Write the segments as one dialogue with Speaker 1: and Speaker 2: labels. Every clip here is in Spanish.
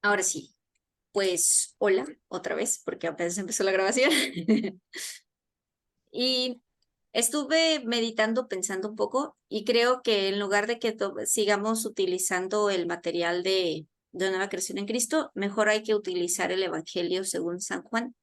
Speaker 1: Ahora sí, pues hola otra vez, porque apenas empezó la grabación. Y estuve meditando, pensando un poco, y creo que en lugar de que sigamos utilizando el material de Nueva Creación en Cristo, mejor hay que utilizar el Evangelio según San Juan,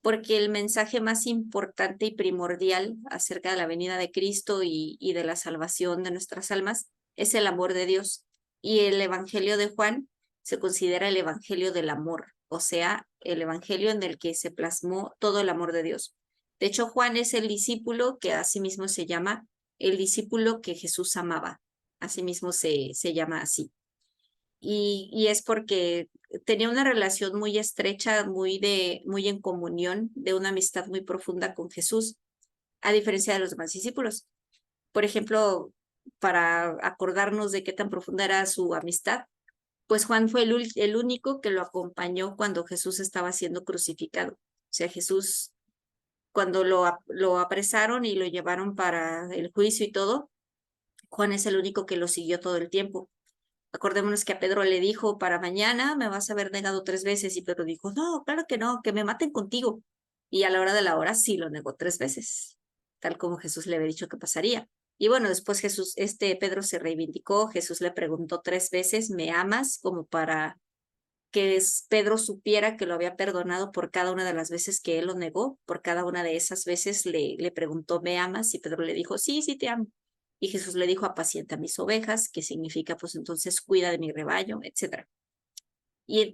Speaker 1: porque el mensaje más importante y primordial acerca de la venida de Cristo y de la salvación de nuestras almas es el amor de Dios. Y el Evangelio de Juan se considera el Evangelio del amor, o sea, el Evangelio en el que se plasmó todo el amor de Dios. De hecho, Juan es el discípulo que asimismo se llama el discípulo que Jesús amaba. Asimismo se llama así. Y es porque tenía una relación muy estrecha, muy en comunión, de una amistad muy profunda con Jesús, a diferencia de los demás discípulos. Por ejemplo, para acordarnos de qué tan profunda era su amistad, pues Juan fue el único que lo acompañó cuando Jesús estaba siendo crucificado. O sea, Jesús, cuando lo apresaron y lo llevaron para el juicio y todo, Juan es el único que lo siguió todo el tiempo. Acordémonos que a Pedro le dijo, para mañana me vas a haber negado 3 veces, y Pedro dijo, no, claro que no, que me maten contigo. Y a la hora de la hora sí lo negó 3 veces, tal como Jesús le había dicho que pasaría. Y bueno, después Pedro se reivindicó, Jesús le preguntó 3 veces, ¿me amas? Como para que Pedro supiera que lo había perdonado por cada una de las veces que él lo negó, por cada una de esas veces le preguntó, ¿me amas? Y Pedro le dijo, sí, sí te amo. Y Jesús le dijo, apacienta mis ovejas, que significa, pues entonces cuida de mi rebaño, etcétera.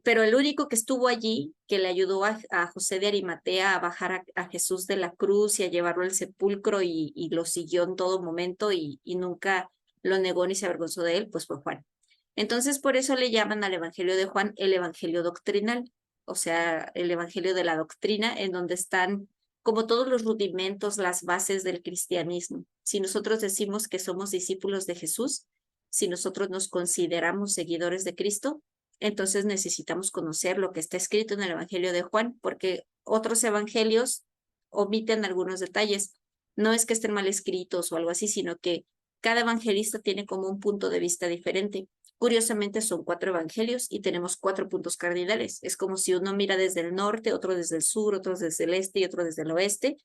Speaker 1: Pero el único que estuvo allí, que le ayudó a José de Arimatea a bajar a Jesús de la cruz y a llevarlo al sepulcro y lo siguió en todo momento y nunca lo negó ni se avergonzó de él, pues fue Juan. Entonces, por eso le llaman al Evangelio de Juan el Evangelio doctrinal, o sea, el Evangelio de la doctrina, en donde están como todos los rudimentos, las bases del cristianismo. Si nosotros decimos que somos discípulos de Jesús, si nosotros nos consideramos seguidores de Cristo, entonces necesitamos conocer lo que está escrito en el Evangelio de Juan, porque otros evangelios omiten algunos detalles. No es que estén mal escritos o algo así, sino que cada evangelista tiene como un punto de vista diferente. Curiosamente son 4 evangelios y tenemos 4 puntos cardinales. Es como si uno mira desde el norte, otro desde el sur, otro desde el este y otro desde el oeste,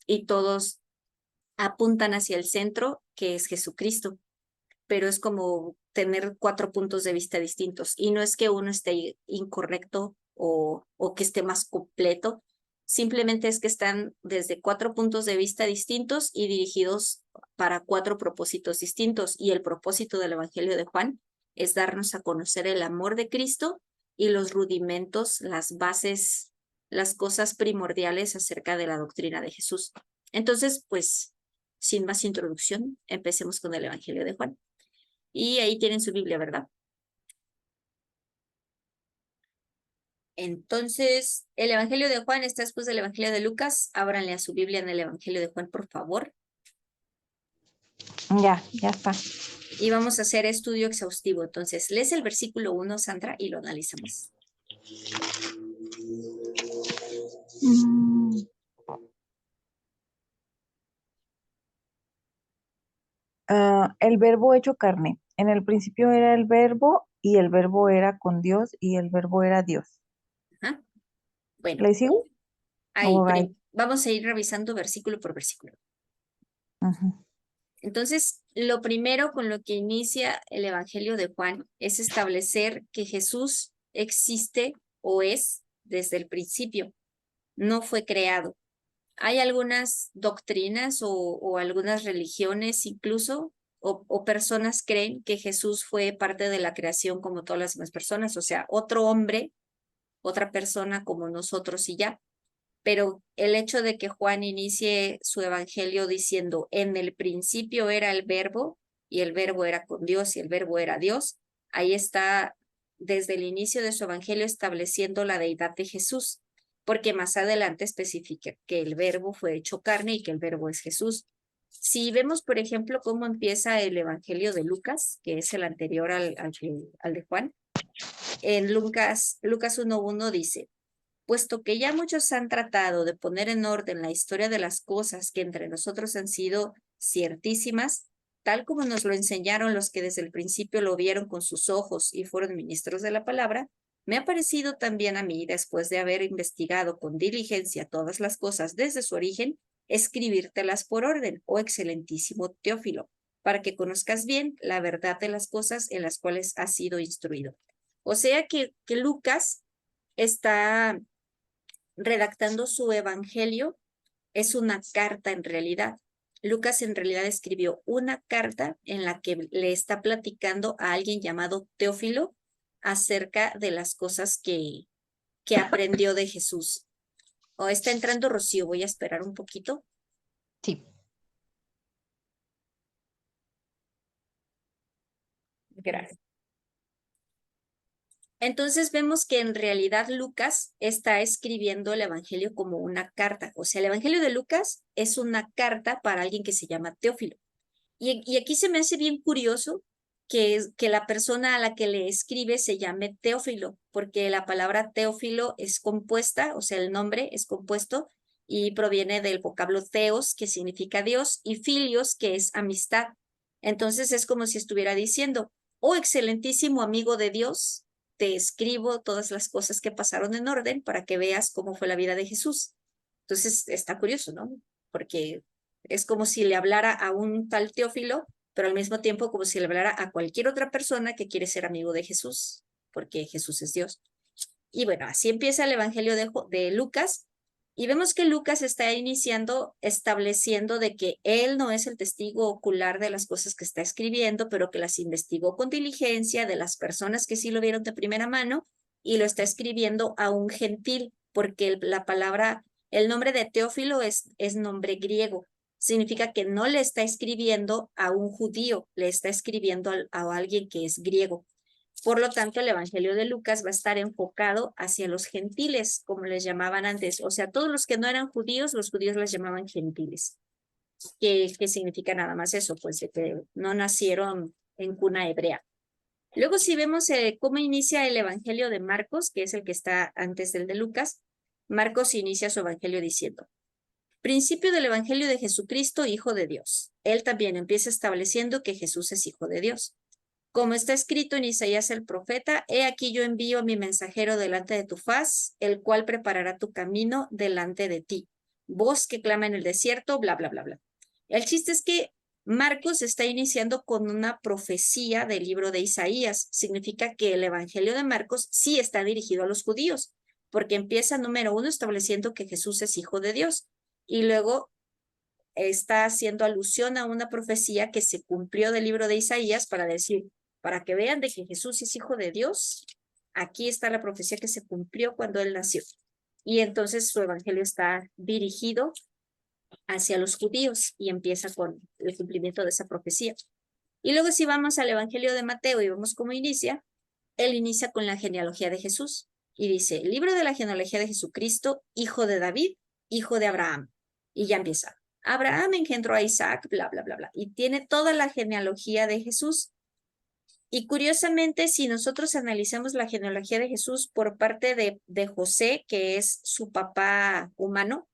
Speaker 1: y todos apuntan hacia el centro, que es Jesucristo, pero es como tener 4 puntos de vista distintos. Y no es que uno esté incorrecto o que esté más completo, simplemente es que están desde 4 puntos de vista distintos y dirigidos para 4 propósitos distintos. Y el propósito del Evangelio de Juan es darnos a conocer el amor de Cristo y los rudimentos, las bases, las cosas primordiales acerca de la doctrina de Jesús. Entonces, pues, sin más introducción, empecemos con el Evangelio de Juan. Y ahí tienen su Biblia, ¿verdad? Entonces, el Evangelio de Juan está después del Evangelio de Lucas. Ábranle a su Biblia en el Evangelio de Juan, por favor.
Speaker 2: Ya está.
Speaker 1: Y vamos a hacer estudio exhaustivo. Entonces, lees el versículo 1, Sandra, y lo analizamos.
Speaker 2: Mm, el verbo hecho carne. En el principio era el verbo y el verbo era con Dios y el verbo era Dios.
Speaker 1: Ajá. Bueno,
Speaker 2: ¿Le sigo?
Speaker 1: ahí
Speaker 2: Oh, bye.
Speaker 1: vamos a ir revisando versículo por versículo.
Speaker 2: Ujú.
Speaker 1: Entonces, lo primero con lo que inicia el Evangelio de Juan es establecer que Jesús existe o es desde el principio, no fue creado. Hay algunas doctrinas o algunas religiones incluso, o personas creen que Jesús fue parte de la creación como todas las demás personas, o sea, otro hombre, otra persona como nosotros y ya. Pero el hecho de que Juan inicie su evangelio diciendo, en el principio era el verbo, y el verbo era con Dios, y el verbo era Dios, ahí está desde el inicio de su evangelio estableciendo la deidad de Jesús, porque más adelante especifica que el verbo fue hecho carne y que el verbo es Jesús. Si vemos, por ejemplo, cómo empieza el evangelio de Lucas, que es el anterior al de Juan, en Lucas 1:1 dice, puesto que ya muchos han tratado de poner en orden la historia de las cosas que entre nosotros han sido ciertísimas, tal como nos lo enseñaron los que desde el principio lo vieron con sus ojos y fueron ministros de la palabra, Me ha parecido también a mí, después de haber investigado con diligencia todas las cosas desde su origen, escribírtelas por orden, oh excelentísimo Teófilo, para que conozcas bien la verdad de las cosas en las cuales has sido instruido. O sea que Lucas está redactando su evangelio, es una carta en realidad. Lucas en realidad escribió una carta en la que le está platicando a alguien llamado Teófilo acerca de las cosas que aprendió de Jesús. O está entrando Rocío, voy a esperar un poquito.
Speaker 2: Sí.
Speaker 1: Gracias. Entonces vemos que en realidad Lucas está escribiendo el Evangelio como una carta. O sea, el Evangelio de Lucas es una carta para alguien que se llama Teófilo. Y aquí se me hace bien curioso que la persona a la que le escribe se llame Teófilo, porque la palabra Teófilo es compuesta, o sea, el nombre es compuesto y proviene del vocablo theos, que significa Dios, y filios, que es amistad. Entonces es como si estuviera diciendo, oh excelentísimo amigo de Dios, te escribo todas las cosas que pasaron en orden para que veas cómo fue la vida de Jesús. Entonces está curioso, ¿no? Porque es como si le hablara a un tal Teófilo, pero al mismo tiempo como si le hablara a cualquier otra persona que quiere ser amigo de Jesús, porque Jesús es Dios. Y bueno, así empieza el Evangelio de Lucas, y vemos que Lucas está iniciando, estableciendo de que él no es el testigo ocular de las cosas que está escribiendo, pero que las investigó con diligencia de las personas que sí lo vieron de primera mano, y lo está escribiendo a un gentil, porque la palabra, el nombre de Teófilo es nombre griego. Significa que no le está escribiendo a un judío, le está escribiendo a alguien que es griego. Por lo tanto, el Evangelio de Lucas va a estar enfocado hacia los gentiles, como les llamaban antes. O sea, todos los que no eran judíos, los judíos les llamaban gentiles. ¿Qué significa nada más eso? Pues de que no nacieron en cuna hebrea. Luego, si vemos cómo inicia el Evangelio de Marcos, que es el que está antes del de Lucas, Marcos inicia su Evangelio diciendo, principio del Evangelio de Jesucristo, Hijo de Dios. Él también empieza estableciendo que Jesús es Hijo de Dios. Como está escrito en Isaías el profeta, he aquí yo envío a mi mensajero delante de tu faz, el cual preparará tu camino delante de ti. Voz que clama en el desierto, bla, bla, bla, bla. El chiste es que Marcos está iniciando con una profecía del libro de Isaías. Significa que el Evangelio de Marcos sí está dirigido a los judíos, porque empieza, número uno, estableciendo que Jesús es hijo de Dios. Y luego está haciendo alusión a una profecía que se cumplió del libro de Isaías para decir, para que vean de que Jesús es hijo de Dios, aquí está la profecía que se cumplió cuando él nació. Y entonces su evangelio está dirigido hacia los judíos y empieza con el cumplimiento de esa profecía. Y luego si vamos al evangelio de Mateo y vemos cómo inicia, él inicia con la genealogía de Jesús y dice, libro de la genealogía de Jesucristo, hijo de David, hijo de Abraham. Y ya empieza. Abraham engendró a Isaac, bla, bla, bla, bla. Y tiene toda la genealogía de Jesús. Y curiosamente, si nosotros analizamos la genealogía de Jesús por parte de José, que es su papá humano,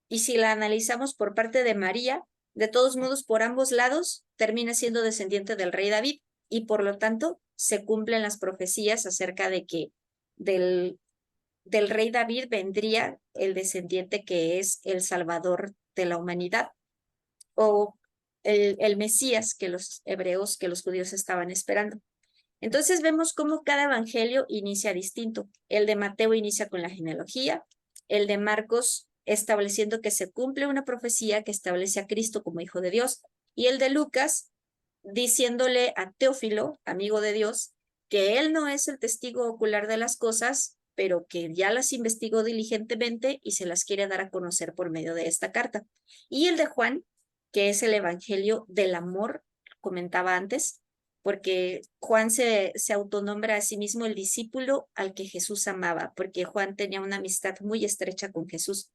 Speaker 1: y si la analizamos por parte de María, de todos modos, por ambos lados, termina siendo descendiente del rey David y por lo tanto se cumplen las profecías acerca de que del, del rey David vendría el descendiente que es el salvador de la humanidad o el Mesías que los hebreos, que los judíos estaban esperando. Entonces vemos cómo cada evangelio inicia distinto. El de Mateo inicia con la genealogía, el de Marcos estableciendo que se cumple una profecía que establece a Cristo como Hijo de Dios, y el de Lucas diciéndole a Teófilo, amigo de Dios, que él no es el testigo ocular de las cosas, pero que ya las investigó diligentemente y se las quiere dar a conocer por medio de esta carta. Y el de Juan, que es el evangelio del amor, comentaba antes, porque Juan se autonombra a sí mismo el discípulo al que Jesús amaba, porque Juan tenía una amistad muy estrecha con Jesús.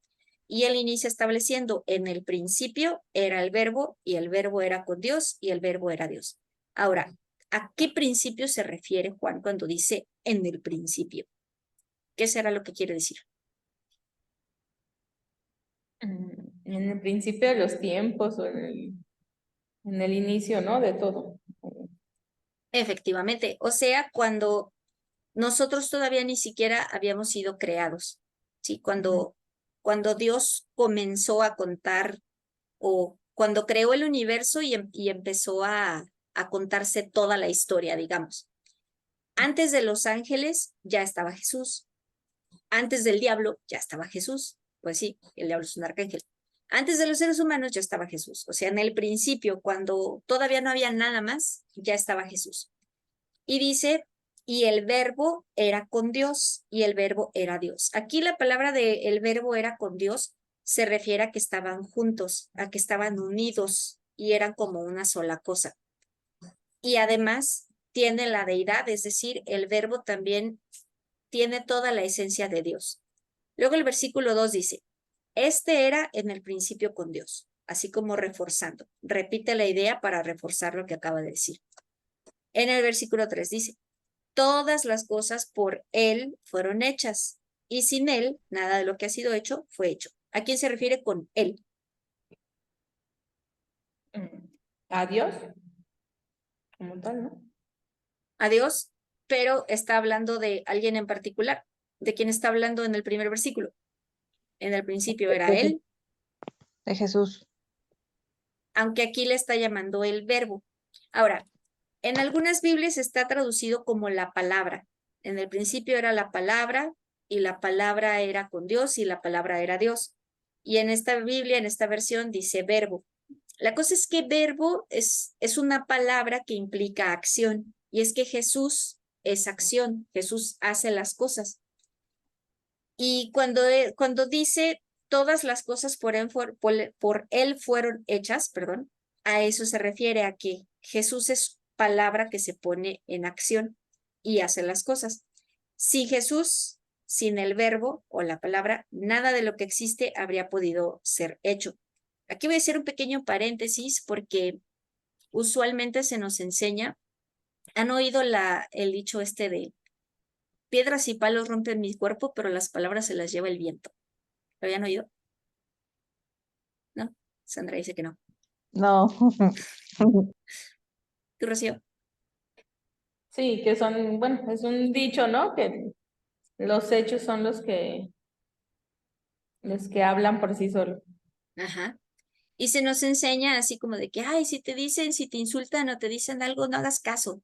Speaker 1: Y él inicia estableciendo, en el principio era el verbo, y el verbo era con Dios, y el verbo era Dios. Ahora, ¿a qué principio se refiere Juan cuando dice en el principio? ¿Qué será lo que quiere decir?
Speaker 3: En el principio de los tiempos o en el inicio, ¿no? De todo.
Speaker 1: Efectivamente, o sea, cuando nosotros todavía ni siquiera habíamos sido creados, ¿sí? Cuando Dios comenzó a contar o cuando creó el universo y empezó a contarse toda la historia, digamos. Antes de los ángeles ya estaba Jesús. Antes del diablo ya estaba Jesús. Pues sí, el diablo es un arcángel. Antes de los seres humanos ya estaba Jesús. O sea, en el principio, cuando todavía no había nada más, ya estaba Jesús. Y dice, y el verbo era con Dios, y el verbo era Dios. Aquí la palabra de el verbo era con Dios se refiere a que estaban juntos, a que estaban unidos y eran como una sola cosa. Y además tiene la deidad, es decir, el verbo también tiene toda la esencia de Dios. Luego el versículo 2 dice, este era en el principio con Dios, así como reforzando. Repite la idea para reforzar lo que acaba de decir. En el versículo 3 dice, todas las cosas por Él fueron hechas, y sin Él nada de lo que ha sido hecho fue hecho. ¿A quién se refiere con Él?
Speaker 3: A Dios, como tal, ¿no?
Speaker 1: A Dios, pero está hablando de alguien en particular. ¿De quién está hablando en el primer versículo? En el principio era Él,
Speaker 2: De Jesús.
Speaker 1: aunque aquí le está llamando el verbo. Ahora, en algunas Biblias está traducido como la palabra. En el principio era la palabra y la palabra era con Dios y la palabra era Dios. Y en esta Biblia, en esta versión, dice verbo. La cosa es que verbo es una palabra que implica acción. Y es que Jesús es acción. Jesús hace las cosas. Y cuando dice todas las cosas por él fueron hechas, perdón, a eso se refiere, a que Jesús es palabra que se pone en acción y hace las cosas. Sin Jesús, sin el verbo o la palabra, nada de lo que existe habría podido ser hecho. Aquí voy a hacer un pequeño paréntesis porque usualmente se nos enseña, ¿han oído el dicho este de piedras y palos rompen mi cuerpo, pero las palabras se las lleva el viento? ¿Lo habían oído? ¿No? Sandra dice que no.
Speaker 2: No.
Speaker 1: ¿Tú, Rocío?
Speaker 3: Sí, que son, bueno, es un dicho, ¿no? Que los hechos son los que hablan por sí solos.
Speaker 1: Ajá. Y se nos enseña así como de que, ay, si te dicen, si te insultan o te dicen algo, no hagas caso.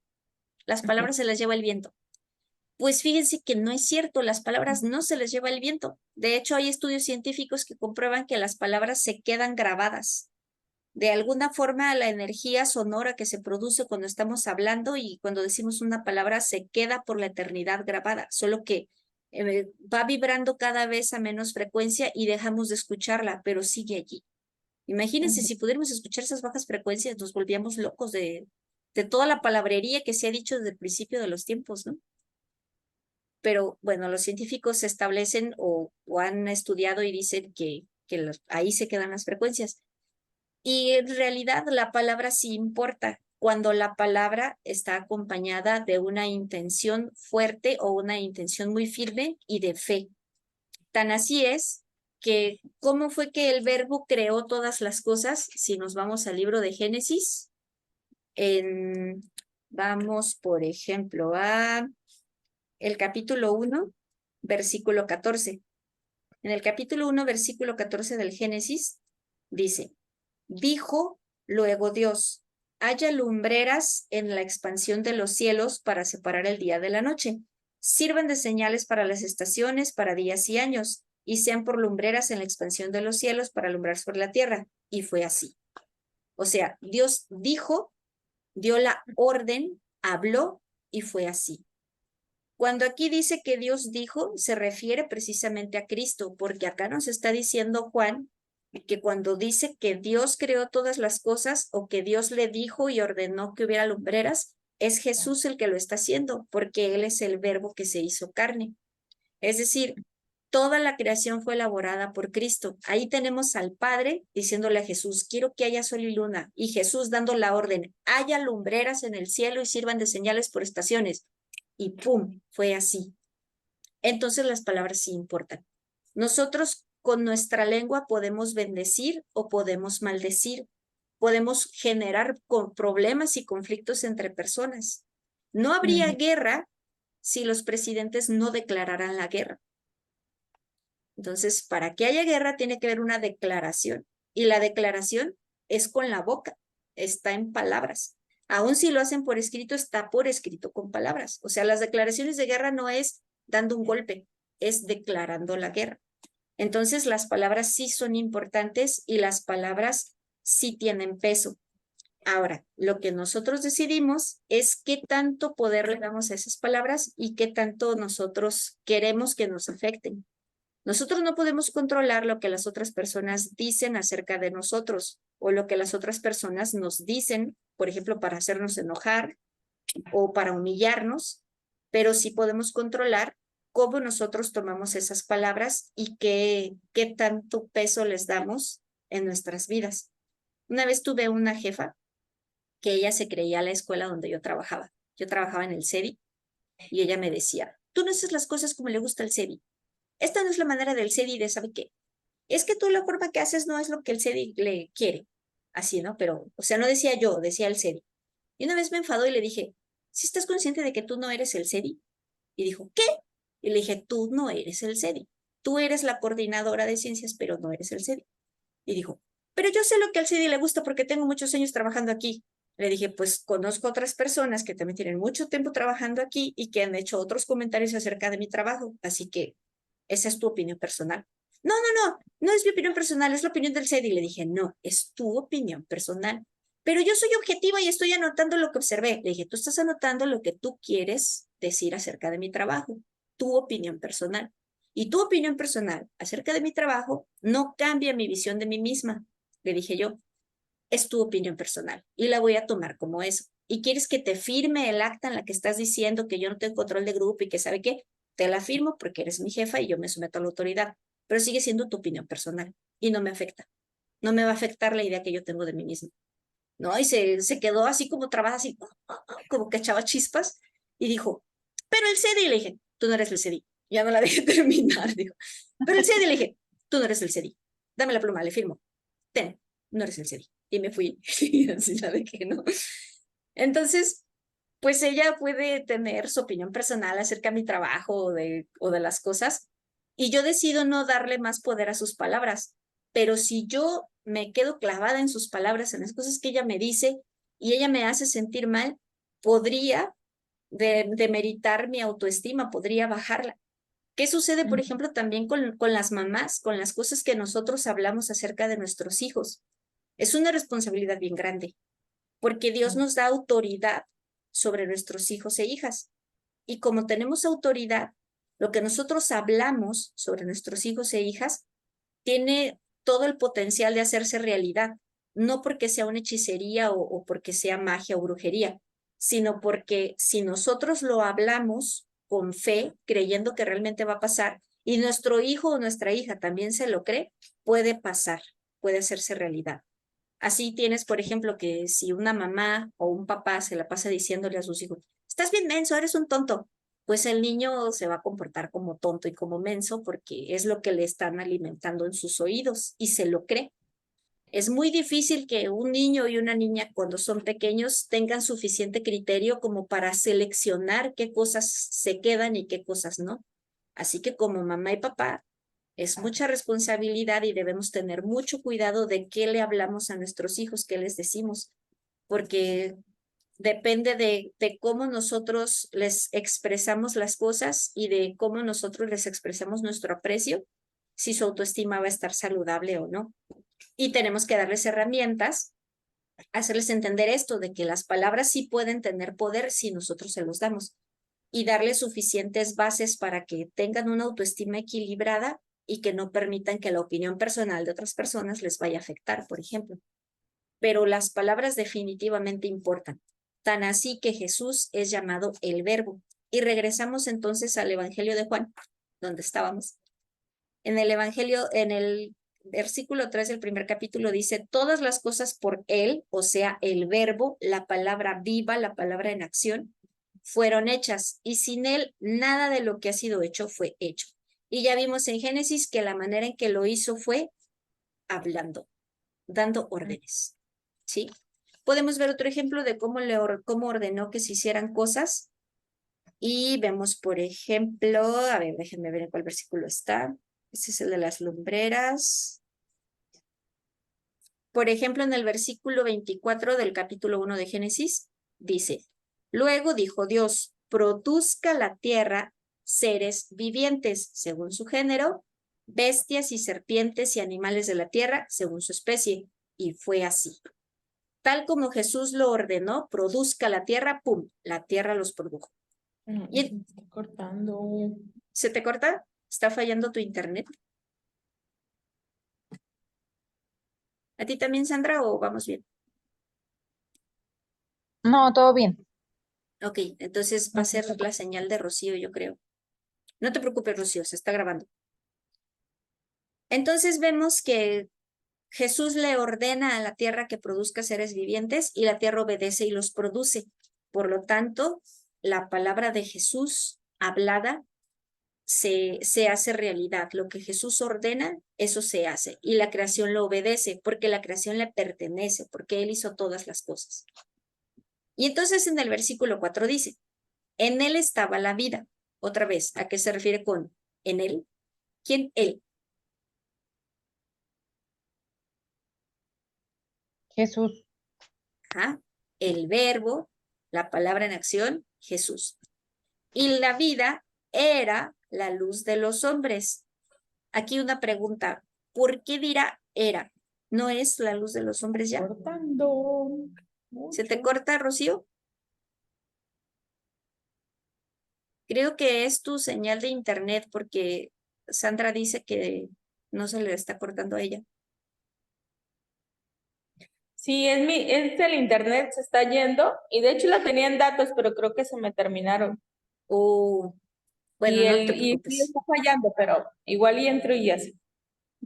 Speaker 1: Las palabras se las lleva el viento. Pues fíjense que no es cierto, las palabras no se les lleva el viento. De hecho, hay estudios científicos que comprueban que las palabras se quedan grabadas. De alguna forma, la energía sonora que se produce cuando estamos hablando y cuando decimos una palabra se queda por la eternidad grabada, solo que va vibrando cada vez a menos frecuencia y dejamos de escucharla, pero sigue allí. Imagínense si pudiéramos escuchar esas bajas frecuencias, nos volvíamos locos de toda la palabrería que se ha dicho desde el principio de los tiempos, ¿no? Pero bueno, los científicos establecen o han estudiado y dicen que ahí se quedan las frecuencias. Y en realidad la palabra sí importa cuando la palabra está acompañada de una intención fuerte o una intención muy firme y de fe. Tan así es que, ¿cómo fue que el verbo creó todas las cosas? Si nos vamos al libro de Génesis, vamos, por ejemplo, a el capítulo 1, versículo 14. En el capítulo 1, versículo 14 del Génesis, dice, dijo luego Dios, haya lumbreras en la expansión de los cielos para separar el día de la noche. Sirvan de señales para las estaciones, para días y años, y sean por lumbreras en la expansión de los cielos para alumbrar sobre la tierra. Y fue así. O sea, Dios dijo, dio la orden, habló y fue así. Cuando aquí dice que Dios dijo, se refiere precisamente a Cristo, porque acá nos está diciendo Juan que cuando dice que Dios creó todas las cosas o que Dios le dijo y ordenó que hubiera lumbreras, es Jesús el que lo está haciendo, porque Él es el verbo que se hizo carne. Es decir, toda la creación fue elaborada por Cristo. Ahí tenemos al Padre diciéndole a Jesús, quiero que haya sol y luna, y Jesús dando la orden, haya lumbreras en el cielo y sirvan de señales por estaciones. Y ¡pum! Fue así. Entonces las palabras sí importan. Nosotros con nuestra lengua podemos bendecir o podemos maldecir. Podemos generar problemas y conflictos entre personas. No habría guerra si los presidentes no declararan la guerra. Entonces, para que haya guerra tiene que haber una declaración. Y la declaración es con la boca, está en palabras. Aun si lo hacen por escrito, está por escrito con palabras. O sea, las declaraciones de guerra no es dando un golpe, es declarando la guerra. Entonces, las palabras sí son importantes y las palabras sí tienen peso. Ahora, lo que nosotros decidimos es qué tanto poder le damos a esas palabras y qué tanto nosotros queremos que nos afecten. Nosotros no podemos controlar lo que las otras personas dicen acerca de nosotros o lo que las otras personas nos dicen, por ejemplo, para hacernos enojar o para humillarnos, pero sí podemos controlar cómo nosotros tomamos esas palabras y qué tanto peso les damos en nuestras vidas. Una vez tuve una jefa que ella se creía a la escuela donde yo trabajaba. Yo trabajaba en el CEDI y ella me decía, tú no haces las cosas como le gusta al CEDI. Esta no es la manera del CEDI de ¿sabe qué? Es que tú la forma que haces no es lo que el CEDI le quiere. Así, ¿no? Pero, o sea, no decía yo, decía el CEDI. Y una vez me enfadó y le dije, ¿sí estás consciente de que tú no eres el CEDI? Y dijo, ¿qué? Y le dije, tú no eres el CEDI. Tú eres la coordinadora de ciencias, pero no eres el CEDI. Y dijo, pero yo sé lo que al CEDI le gusta porque tengo muchos años trabajando aquí. Le dije, pues conozco otras personas que también tienen mucho tiempo trabajando aquí y que han hecho otros comentarios acerca de mi trabajo. Así que esa es tu opinión personal. No, no, no, no es mi opinión personal, es la opinión del CEDI. Le dije, no, es tu opinión personal. Pero yo soy objetiva y estoy anotando lo que observé. Le dije, tú estás anotando lo que tú quieres decir acerca de mi trabajo, tu opinión personal. Y tu opinión personal acerca de mi trabajo no cambia mi visión de mí misma. Le dije yo, es tu opinión personal y la voy a tomar como eso. ¿Y quieres que te firme el acta en la que estás diciendo que yo no tengo control de grupo y que sabe qué? Te la firmo porque eres mi jefa y yo me someto a la autoridad, pero sigue siendo tu opinión personal y no me afecta. No me va a afectar la idea que yo tengo de mí misma. ¿No? Y se quedó así como trabada, así como que echaba chispas y dijo, pero el CEDI, le dije, tú no eres el CEDI. Ya no la dejé terminar, dijo. Pero el CEDI, le dije, tú no eres el CEDI. Dame la pluma, le firmo. Ten, no eres el CEDI. Y me fui, y así la dejé, ¿no? Entonces, pues ella puede tener su opinión personal acerca de mi trabajo o de las cosas, y yo decido no darle más poder a sus palabras. Pero si yo me quedo clavada en sus palabras, en las cosas que ella me dice, y ella me hace sentir mal, podría demeritar mi autoestima, podría bajarla. ¿Qué sucede, por ejemplo, también con las mamás, con las cosas que nosotros hablamos acerca de nuestros hijos? Es una responsabilidad bien grande, porque Dios nos da autoridad sobre nuestros hijos e hijas. Y como tenemos autoridad, lo que nosotros hablamos sobre nuestros hijos e hijas tiene todo el potencial de hacerse realidad, no porque sea una hechicería o porque sea magia o brujería, sino porque si nosotros lo hablamos con fe, creyendo que realmente va a pasar, y nuestro hijo o nuestra hija también se lo cree, puede pasar, puede hacerse realidad. Así tienes, por ejemplo, que si una mamá o un papá se la pasa diciéndole a sus hijos, estás bien menso, eres un tonto, pues el niño se va a comportar como tonto y como menso porque es lo que le están alimentando en sus oídos y se lo cree. Es muy difícil que un niño y una niña cuando son pequeños tengan suficiente criterio como para seleccionar qué cosas se quedan y qué cosas no. Así que como mamá y papá es mucha responsabilidad y debemos tener mucho cuidado de qué le hablamos a nuestros hijos, qué les decimos, porque depende de cómo nosotros les expresamos las cosas y de cómo nosotros les expresamos nuestro aprecio, si su autoestima va a estar saludable o no. Y tenemos que darles herramientas, hacerles entender esto, de que las palabras sí pueden tener poder si nosotros se los damos y darles suficientes bases para que tengan una autoestima equilibrada y que no permitan que la opinión personal de otras personas les vaya a afectar, por ejemplo. Pero las palabras definitivamente importan, tan así que Jesús es llamado el Verbo. Y regresamos entonces al Evangelio de Juan, donde estábamos. En el Evangelio, en el versículo 3 del primer capítulo dice, todas las cosas por Él, o sea, el Verbo, la palabra viva, la palabra en acción, fueron hechas, y sin Él nada de lo que ha sido hecho fue hecho. Y ya vimos en Génesis que la manera en que lo hizo fue hablando, dando órdenes, ¿sí? Podemos ver otro ejemplo de cómo ordenó que se hicieran cosas Y vemos, por ejemplo, a ver, déjenme ver en cuál versículo está. Este es el de las lumbreras. Por ejemplo, en el versículo 24 del capítulo 1 de Génesis, dice, luego dijo Dios, produzca la tierra seres vivientes según su género, bestias y serpientes y animales de la tierra según su especie. Y fue así. Tal como Jesús lo ordenó, produzca la tierra, ¡pum! La tierra los produjo.
Speaker 3: No,
Speaker 1: ¿Y
Speaker 3: se me está cortando.
Speaker 1: se te corta? ¿Está fallando tu internet? ¿A ti también, Sandra, o vamos bien?
Speaker 2: No, todo bien.
Speaker 1: Ok, entonces va a ser la señal de Rocío, yo creo. No te preocupes, Rocío, se está grabando. Entonces vemos que Jesús le ordena a la tierra que produzca seres vivientes y la tierra obedece y los produce. Por lo tanto, la palabra de Jesús hablada se hace realidad. Lo que Jesús ordena, eso se hace. Y la creación lo obedece porque la creación le pertenece, porque Él hizo todas las cosas. Y entonces en el versículo 4 dice, en Él estaba la vida. Otra vez, ¿a qué se refiere con en Él? ¿Quién Él?
Speaker 2: Jesús.
Speaker 1: Ajá. El verbo, la palabra en acción, Jesús. Y la vida era la luz de los hombres. Aquí una pregunta, ¿por qué dirá era? ¿No es la luz de los hombres ya?
Speaker 3: Cortando
Speaker 1: ¿Se te
Speaker 3: mucho.
Speaker 1: corta, Rocío? Creo que es tu señal de internet porque Sandra dice que no se le está cortando a ella.
Speaker 3: Sí, es el internet, se está yendo. Y de hecho la tenía en datos, pero creo que se me terminaron.
Speaker 1: Oh, bueno, no te
Speaker 3: Y sí
Speaker 1: preocupes.
Speaker 3: está fallando, pero igual y entro y así.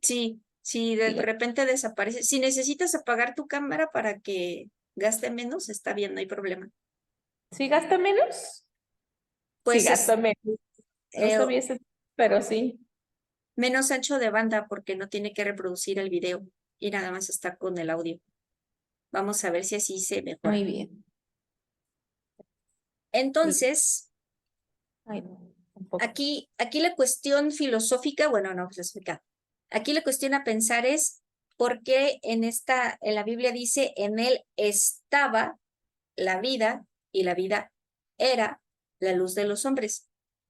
Speaker 1: Sí, si de repente desaparece. Si necesitas apagar tu cámara para que gaste menos, está bien, no hay problema.
Speaker 3: ¿Sí gasta menos? Sí
Speaker 1: Pues
Speaker 3: gasta
Speaker 1: es
Speaker 3: menos. No
Speaker 1: eh,
Speaker 3: sabía ese, pero sí.
Speaker 1: menos ancho de banda porque no tiene que reproducir el video y nada más está con el audio. Vamos a ver si así se mejora.
Speaker 3: Muy bien.
Speaker 1: Entonces,
Speaker 3: Ay, no, tampoco.
Speaker 1: aquí la cuestión filosófica, bueno, no filosófica, aquí la cuestión a pensar es por qué en la Biblia dice, en él estaba la vida y la vida era la luz de los hombres.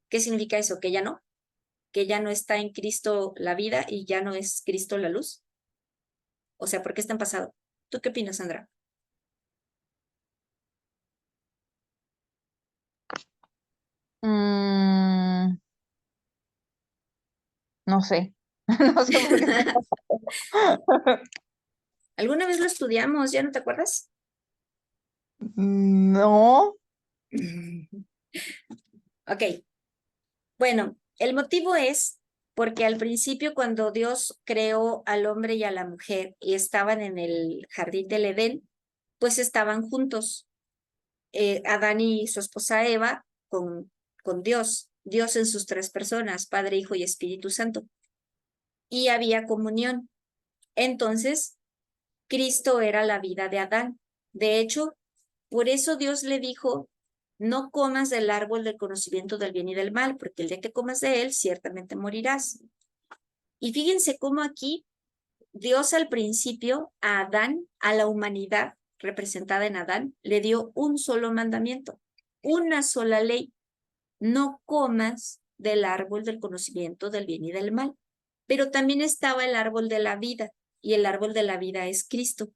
Speaker 1: ¿Qué significa eso? Que ya no está en Cristo la vida y ya no es Cristo la luz. O sea, ¿por qué está en pasado? ¿Tú qué opinas, Sandra?
Speaker 2: Mm, no sé. No sé por qué está pasando.
Speaker 1: ¿Alguna vez lo estudiamos? ¿Ya no te acuerdas?
Speaker 2: No.
Speaker 1: Ok, bueno, el motivo es porque al principio cuando Dios creó al hombre y a la mujer y estaban en el jardín del Edén, pues estaban juntos, Adán y su esposa Eva con Dios, Dios en sus tres personas, Padre, Hijo y Espíritu Santo, y había comunión. Entonces, Cristo era la vida de Adán. De hecho, por eso Dios le dijo, no comas del árbol del conocimiento del bien y del mal, porque el día que comas de él, ciertamente morirás. Y fíjense cómo aquí Dios al principio a Adán, a la humanidad representada en Adán, le dio un solo mandamiento, una sola ley. No comas del árbol del conocimiento del bien y del mal. Pero también estaba el árbol de la vida, y el árbol de la vida es Cristo.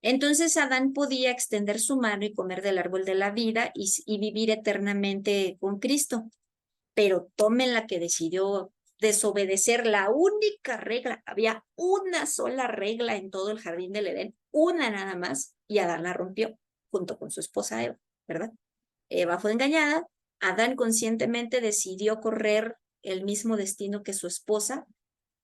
Speaker 1: Entonces Adán podía extender su mano y comer del árbol de la vida y vivir eternamente con Cristo. Pero tomen la que decidió desobedecer la única regla. Había una sola regla en todo el jardín del Edén, una nada más, y Adán la rompió junto con su esposa Eva, ¿verdad? Eva fue engañada, Adán conscientemente decidió correr el mismo destino que su esposa,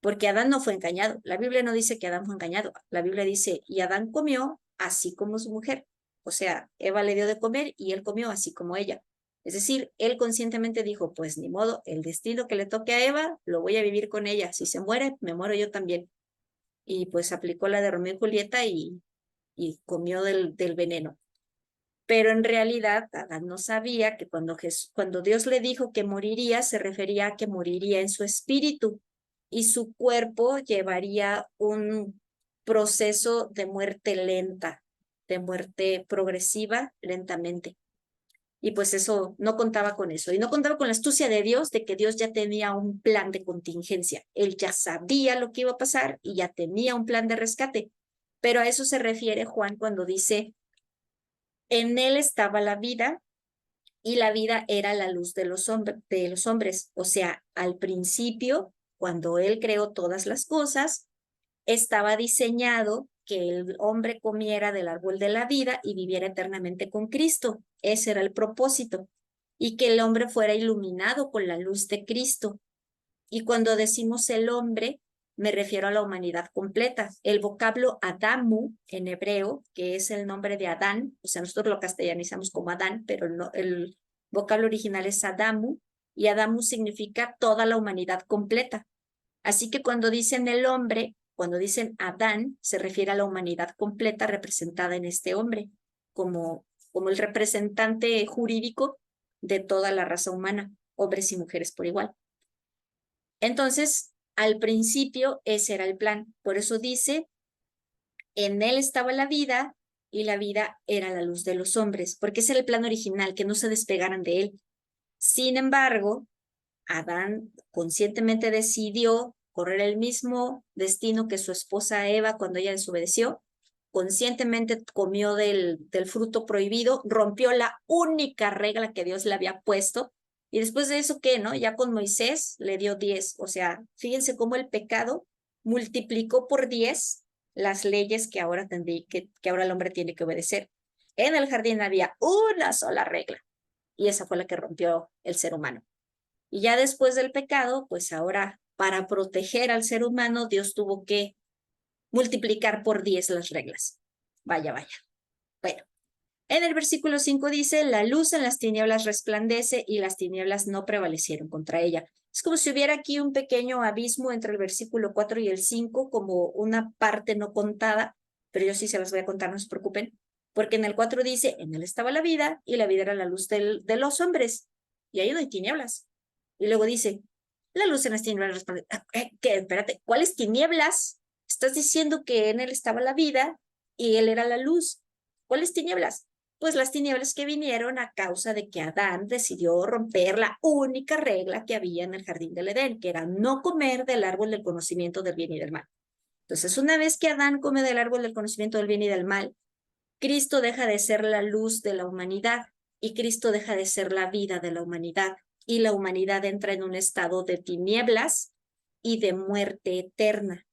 Speaker 1: porque Adán no fue engañado. La Biblia no dice que Adán fue engañado. La Biblia dice, y Adán comió así como su mujer. O sea, Eva le dio de comer y él comió así como ella. Es decir, él conscientemente dijo, pues ni modo, el destino que le toque a Eva, lo voy a vivir con ella. Si se muere, me muero yo también. Y pues aplicó la de Romeo y Julieta y comió del veneno. Pero en realidad Adán no sabía que cuando Dios le dijo que moriría, se refería a que moriría en su espíritu y su cuerpo llevaría un proceso de muerte lenta, de muerte progresiva lentamente. Y pues eso, no contaba con eso. Y no contaba con la astucia de Dios, de que Dios ya tenía un plan de contingencia. Él ya sabía lo que iba a pasar y ya tenía un plan de rescate. Pero a eso se refiere Juan cuando dice, en él estaba la vida y la vida era la luz de los hombres. O sea, al principio, cuando él creó todas las cosas, estaba diseñado que el hombre comiera del árbol de la vida y viviera eternamente con Cristo. Ese era el propósito. Y que el hombre fuera iluminado con la luz de Cristo. Y cuando decimos el hombre, me refiero a la humanidad completa. El vocablo Adamu en hebreo, que es el nombre de Adán, o sea, nosotros lo castellanizamos como Adán, pero el vocablo original es Adamu, y Adamu significa toda la humanidad completa. Así que cuando dicen el hombre, cuando dicen Adán, se refiere a la humanidad completa representada en este hombre, como el representante jurídico de toda la raza humana, hombres y mujeres por igual. Entonces, al principio ese era el plan. Por eso dice, en él estaba la vida y la vida era la luz de los hombres, porque ese era el plan original, que no se despegaran de él. Sin embargo, Adán conscientemente decidió correr el mismo destino que su esposa Eva cuando ella desobedeció. Conscientemente comió del fruto prohibido, rompió la única regla que Dios le había puesto. Y después de eso, ¿qué? ¿No? Ya con Moisés le dio 10. O sea, fíjense cómo el pecado multiplicó por 10 las leyes que ahora que ahora el hombre tiene que obedecer. En el jardín había una sola regla y esa fue la que rompió el ser humano. Y ya después del pecado, pues ahora para proteger al ser humano, Dios tuvo que multiplicar por 10 las reglas. Vaya, vaya. Bueno, en el versículo 5 dice, la luz en las tinieblas resplandece y las tinieblas no prevalecieron contra ella. Es como si hubiera aquí un pequeño abismo entre el versículo 4 y el 5, como una parte no contada, pero yo sí se las voy a contar, no se preocupen, porque en el 4 dice, en él estaba la vida y la vida era la luz de los hombres, y ahí no hay tinieblas. Y luego dice, la luz en las tinieblas resplandece. ¿Qué? Espérate, ¿cuáles tinieblas? Estás diciendo que en él estaba la vida y él era la luz. ¿Cuáles tinieblas? Pues las tinieblas que vinieron a causa de que Adán decidió romper la única regla que había en el jardín del Edén, que era no comer del árbol del conocimiento del bien y del mal. Entonces, una vez que Adán come del árbol del conocimiento del bien y del mal, Cristo deja de ser la luz de la humanidad y Cristo deja de ser la vida de la humanidad y la humanidad entra en un estado de tinieblas y de muerte eterna.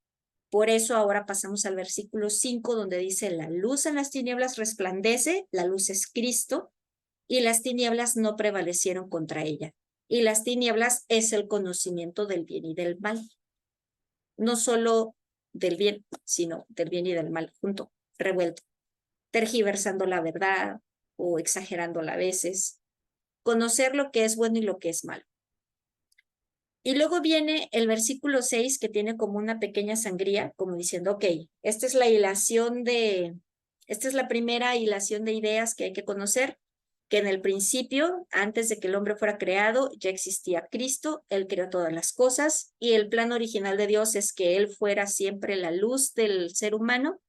Speaker 1: Por eso ahora pasamos al versículo 5, donde dice, la luz en las tinieblas resplandece, la luz es Cristo, y las tinieblas no prevalecieron contra ella. Y las tinieblas es el conocimiento del bien y del mal. No solo del bien, sino del bien y del mal junto, revuelto, tergiversando la verdad o exagerándola a veces. Conocer lo que es bueno y lo que es malo. Y luego viene el versículo 6 que tiene como una pequeña sangría, como diciendo, ok, esta es la primera hilación de ideas que hay que conocer, que en el principio, antes de que el hombre fuera creado, ya existía Cristo, Él creó todas las cosas y el plan original de Dios es que Él fuera siempre la luz del ser humano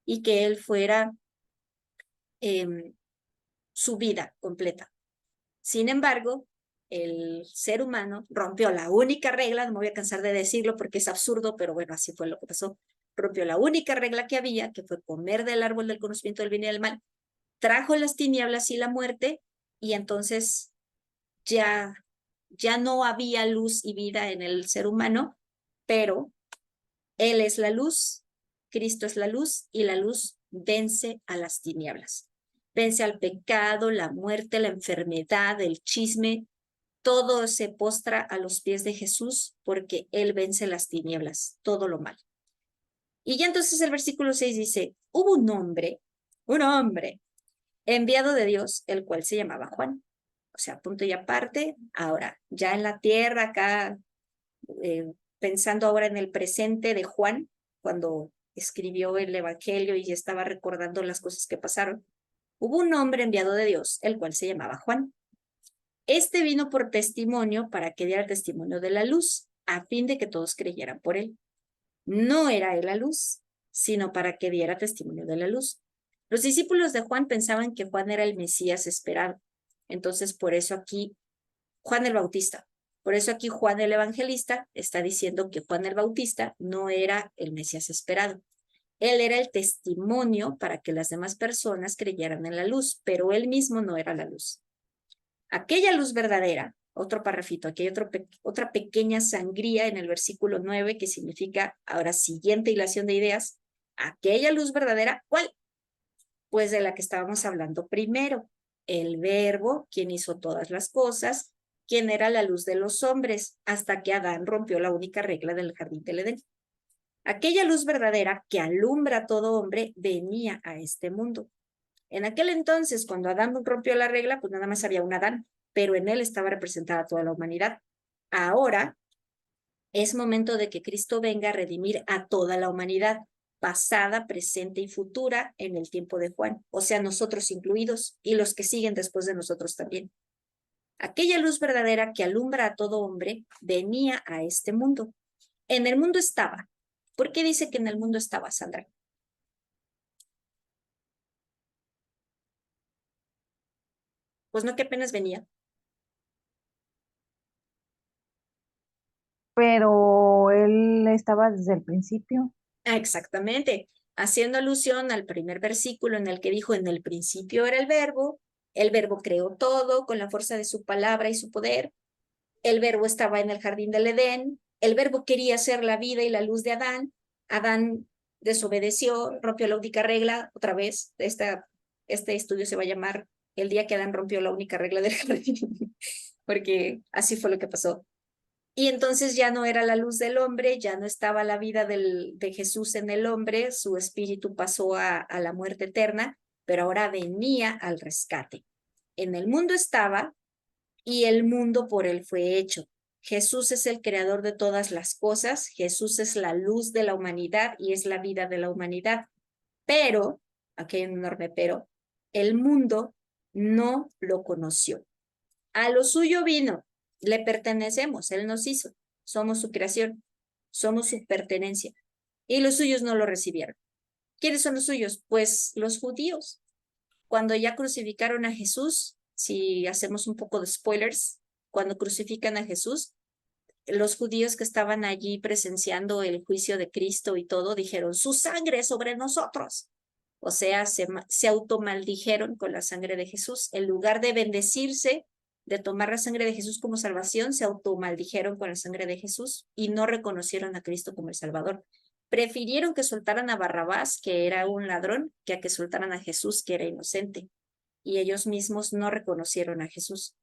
Speaker 1: y que Él fuera su vida completa. Sin embargo, el ser humano rompió la única regla, no me voy a cansar de decirlo porque es absurdo, pero bueno, así fue lo que pasó. Rompió la única regla que había, que fue comer del árbol del conocimiento del bien y del mal, trajo las tinieblas y la muerte, y entonces ya no había luz y vida en el ser humano, pero Él es la luz, Cristo es la luz, y la luz vence a las tinieblas. Vence al pecado, la muerte, la enfermedad, el chisme, todo se postra a los pies de Jesús porque Él vence las tinieblas, todo lo malo. Y ya entonces el versículo 6 dice, hubo un hombre, enviado de Dios, el cual se llamaba Juan. O sea, punto y aparte, ahora, ya en la tierra, acá, pensando ahora en el presente de Juan, cuando escribió el Evangelio y ya estaba recordando las cosas que pasaron. hubo un hombre enviado de Dios, el cual se llamaba Juan. Este vino por testimonio para que diera testimonio de la luz, a fin de que todos creyeran por él. No era él la luz, sino para que diera testimonio de la luz. Los discípulos de Juan pensaban que Juan era el Mesías esperado. Entonces, por eso aquí Juan el Bautista. Por eso aquí Juan el Evangelista está diciendo que Juan el Bautista no era el Mesías esperado. Él era el testimonio para que las demás personas creyeran en la luz, pero él mismo no era la luz. Aquella luz verdadera, otro parrafito, aquí hay otra pequeña sangría en el versículo 9 que significa ahora siguiente hilación de ideas. Aquella luz verdadera, ¿cuál? Pues de la que estábamos hablando primero. El Verbo, quien hizo todas las cosas, quien era la luz de los hombres, hasta que Adán rompió la única regla del jardín del Edén. Aquella luz verdadera que alumbra a todo hombre venía a este mundo. En aquel entonces, cuando Adán rompió la regla, pues nada más había un Adán, pero en él estaba representada toda la humanidad. Ahora es momento de que Cristo venga a redimir a toda la humanidad, pasada, presente y futura en el tiempo de Juan, o sea, nosotros incluidos y los que siguen después de nosotros también. Aquella luz verdadera que alumbra a todo hombre venía a este mundo. En el mundo estaba. ¿Por qué dice que en el mundo estaba, Sandra? Pues no, que apenas venía.
Speaker 2: Pero él estaba desde el principio.
Speaker 1: Ah, exactamente, haciendo alusión al primer versículo en el que dijo, en el principio era el verbo creó todo con la fuerza de su palabra y su poder, el verbo estaba en el jardín del Edén, el verbo quería ser la vida y la luz de Adán, Adán desobedeció, rompió la única regla, otra vez, este estudio se va a llamar El día que Adán rompió la única regla del jardín, porque así fue lo que pasó. Y entonces ya no era la luz del hombre, ya no estaba la vida de Jesús en el hombre, su espíritu pasó a la muerte eterna, pero ahora venía al rescate. En el mundo estaba y el mundo por él fue hecho. Jesús es el creador de todas las cosas, Jesús es la luz de la humanidad y es la vida de la humanidad. Pero, aquí hay un enorme pero, el mundo no lo conoció. A lo suyo vino, le pertenecemos, él nos hizo, somos su creación, somos su pertenencia. Y los suyos no lo recibieron. ¿Quiénes son los suyos? Pues los judíos. Cuando ya crucificaron a Jesús, si hacemos un poco de spoilers, cuando crucifican a Jesús, los judíos que estaban allí presenciando el juicio de Cristo y todo, dijeron, su sangre sobre nosotros. O sea, se automaldijeron con la sangre de Jesús. En lugar de bendecirse, de tomar la sangre de Jesús como salvación, se automaldijeron con la sangre de Jesús y no reconocieron a Cristo como el Salvador. Prefirieron que soltaran a Barrabás, que era un ladrón, que a que soltaran a Jesús, que era inocente. Y ellos mismos no reconocieron a Jesús.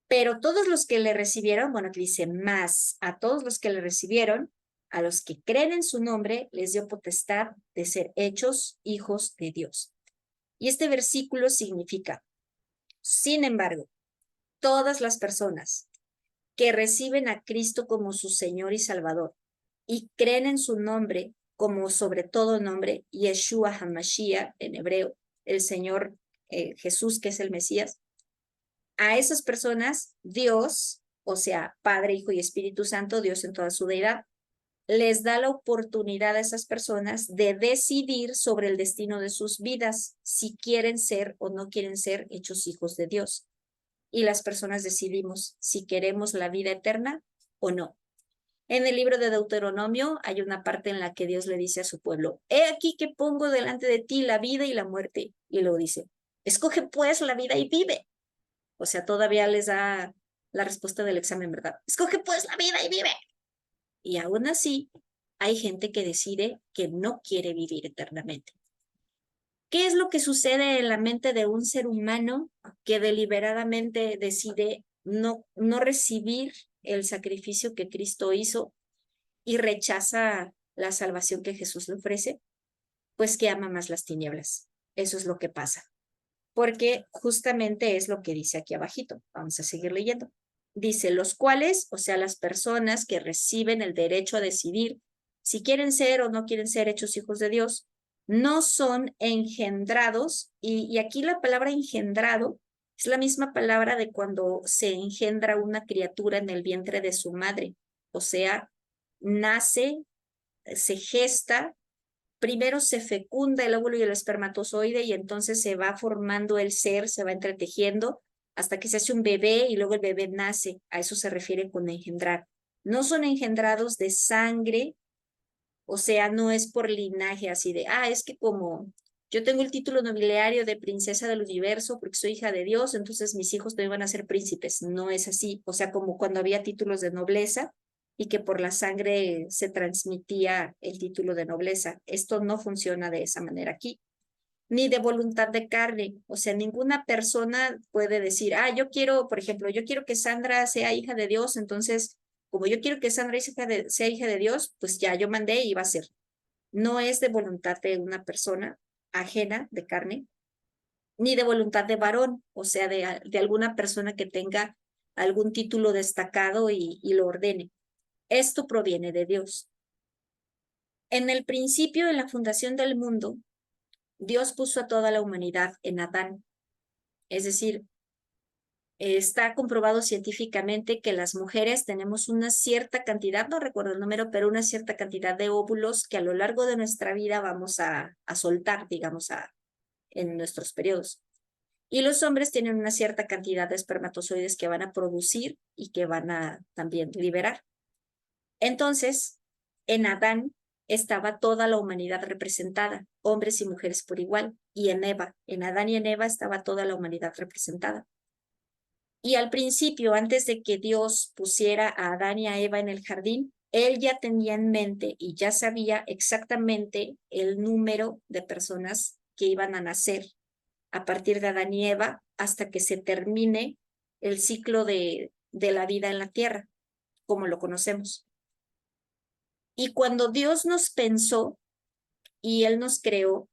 Speaker 1: Pero todos los que le recibieron, bueno, aquí dice más, a todos los que le recibieron, a los que creen en su nombre, les dio potestad de ser hechos hijos de Dios. Y este versículo significa, sin embargo, todas las personas que reciben a Cristo como su Señor y Salvador y creen en su nombre como sobre todo nombre, Yeshua HaMashiach en hebreo, el Señor Jesús, que es el Mesías, a esas personas Dios, o sea, Padre, Hijo y Espíritu Santo, Dios en toda su deidad, les da la oportunidad a esas personas de decidir sobre el destino de sus vidas, si quieren ser o no quieren ser hechos hijos de Dios. Y las personas decidimos si queremos la vida eterna o no. En el libro de Deuteronomio hay una parte en la que Dios le dice a su pueblo, he aquí que pongo delante de ti la vida y la muerte. Y luego dice, escoge pues la vida y vive. O sea, todavía les da la respuesta del examen, ¿verdad? Escoge pues la vida y vive. Y aún así, hay gente que decide que no quiere vivir eternamente. ¿Qué es lo que sucede en la mente de un ser humano que deliberadamente decide no recibir el sacrificio que Cristo hizo y rechaza la salvación que Jesús le ofrece? Pues que ama más las tinieblas. Eso es lo que pasa. Porque justamente es lo que dice aquí abajito. Vamos a seguir leyendo. Dice, los cuales, o sea, las personas que reciben el derecho a decidir si quieren ser o no quieren ser hechos hijos de Dios, no son engendrados, y aquí la palabra engendrado es la misma palabra de cuando se engendra una criatura en el vientre de su madre, o sea, nace, se gesta, primero se fecunda el óvulo y el espermatozoide y entonces se va formando el ser, se va entretejiendo hasta que se hace un bebé y luego el bebé nace. A eso se refiere con engendrar. No son engendrados de sangre, o sea, no es por linaje así de, es que como yo tengo el título nobiliario de princesa del universo porque soy hija de Dios, entonces mis hijos también van a ser príncipes. No es así. O sea, como cuando había títulos de nobleza y que por la sangre se transmitía el título de nobleza. Esto no funciona de esa manera aquí, ni de voluntad de carne. O sea, ninguna persona puede decir, yo quiero, por ejemplo, yo quiero que Sandra sea hija de Dios, entonces, como yo quiero que Sandra sea hija de Dios, pues ya yo mandé y va a ser. No es de voluntad de una persona ajena de carne, ni de voluntad de varón, o sea, de alguna persona que tenga algún título destacado y lo ordene. Esto proviene de Dios. En el principio, en la fundación del mundo, Dios puso a toda la humanidad en Adán. Es decir, está comprobado científicamente que las mujeres tenemos una cierta cantidad, no recuerdo el número, pero una cierta cantidad de óvulos que a lo largo de nuestra vida vamos a soltar, digamos, en nuestros periodos. Y los hombres tienen una cierta cantidad de espermatozoides que van a producir y que van a también liberar. Entonces, en Adán estaba toda la humanidad representada, hombres y mujeres por igual, y en Eva, en Adán y en Eva estaba toda la humanidad representada. Y al principio, antes de que Dios pusiera a Adán y a Eva en el jardín, él ya tenía en mente y ya sabía exactamente el número de personas que iban a nacer a partir de Adán y Eva hasta que se termine el ciclo de la vida en la tierra, como lo conocemos. Y cuando Dios nos pensó y Él nos creó,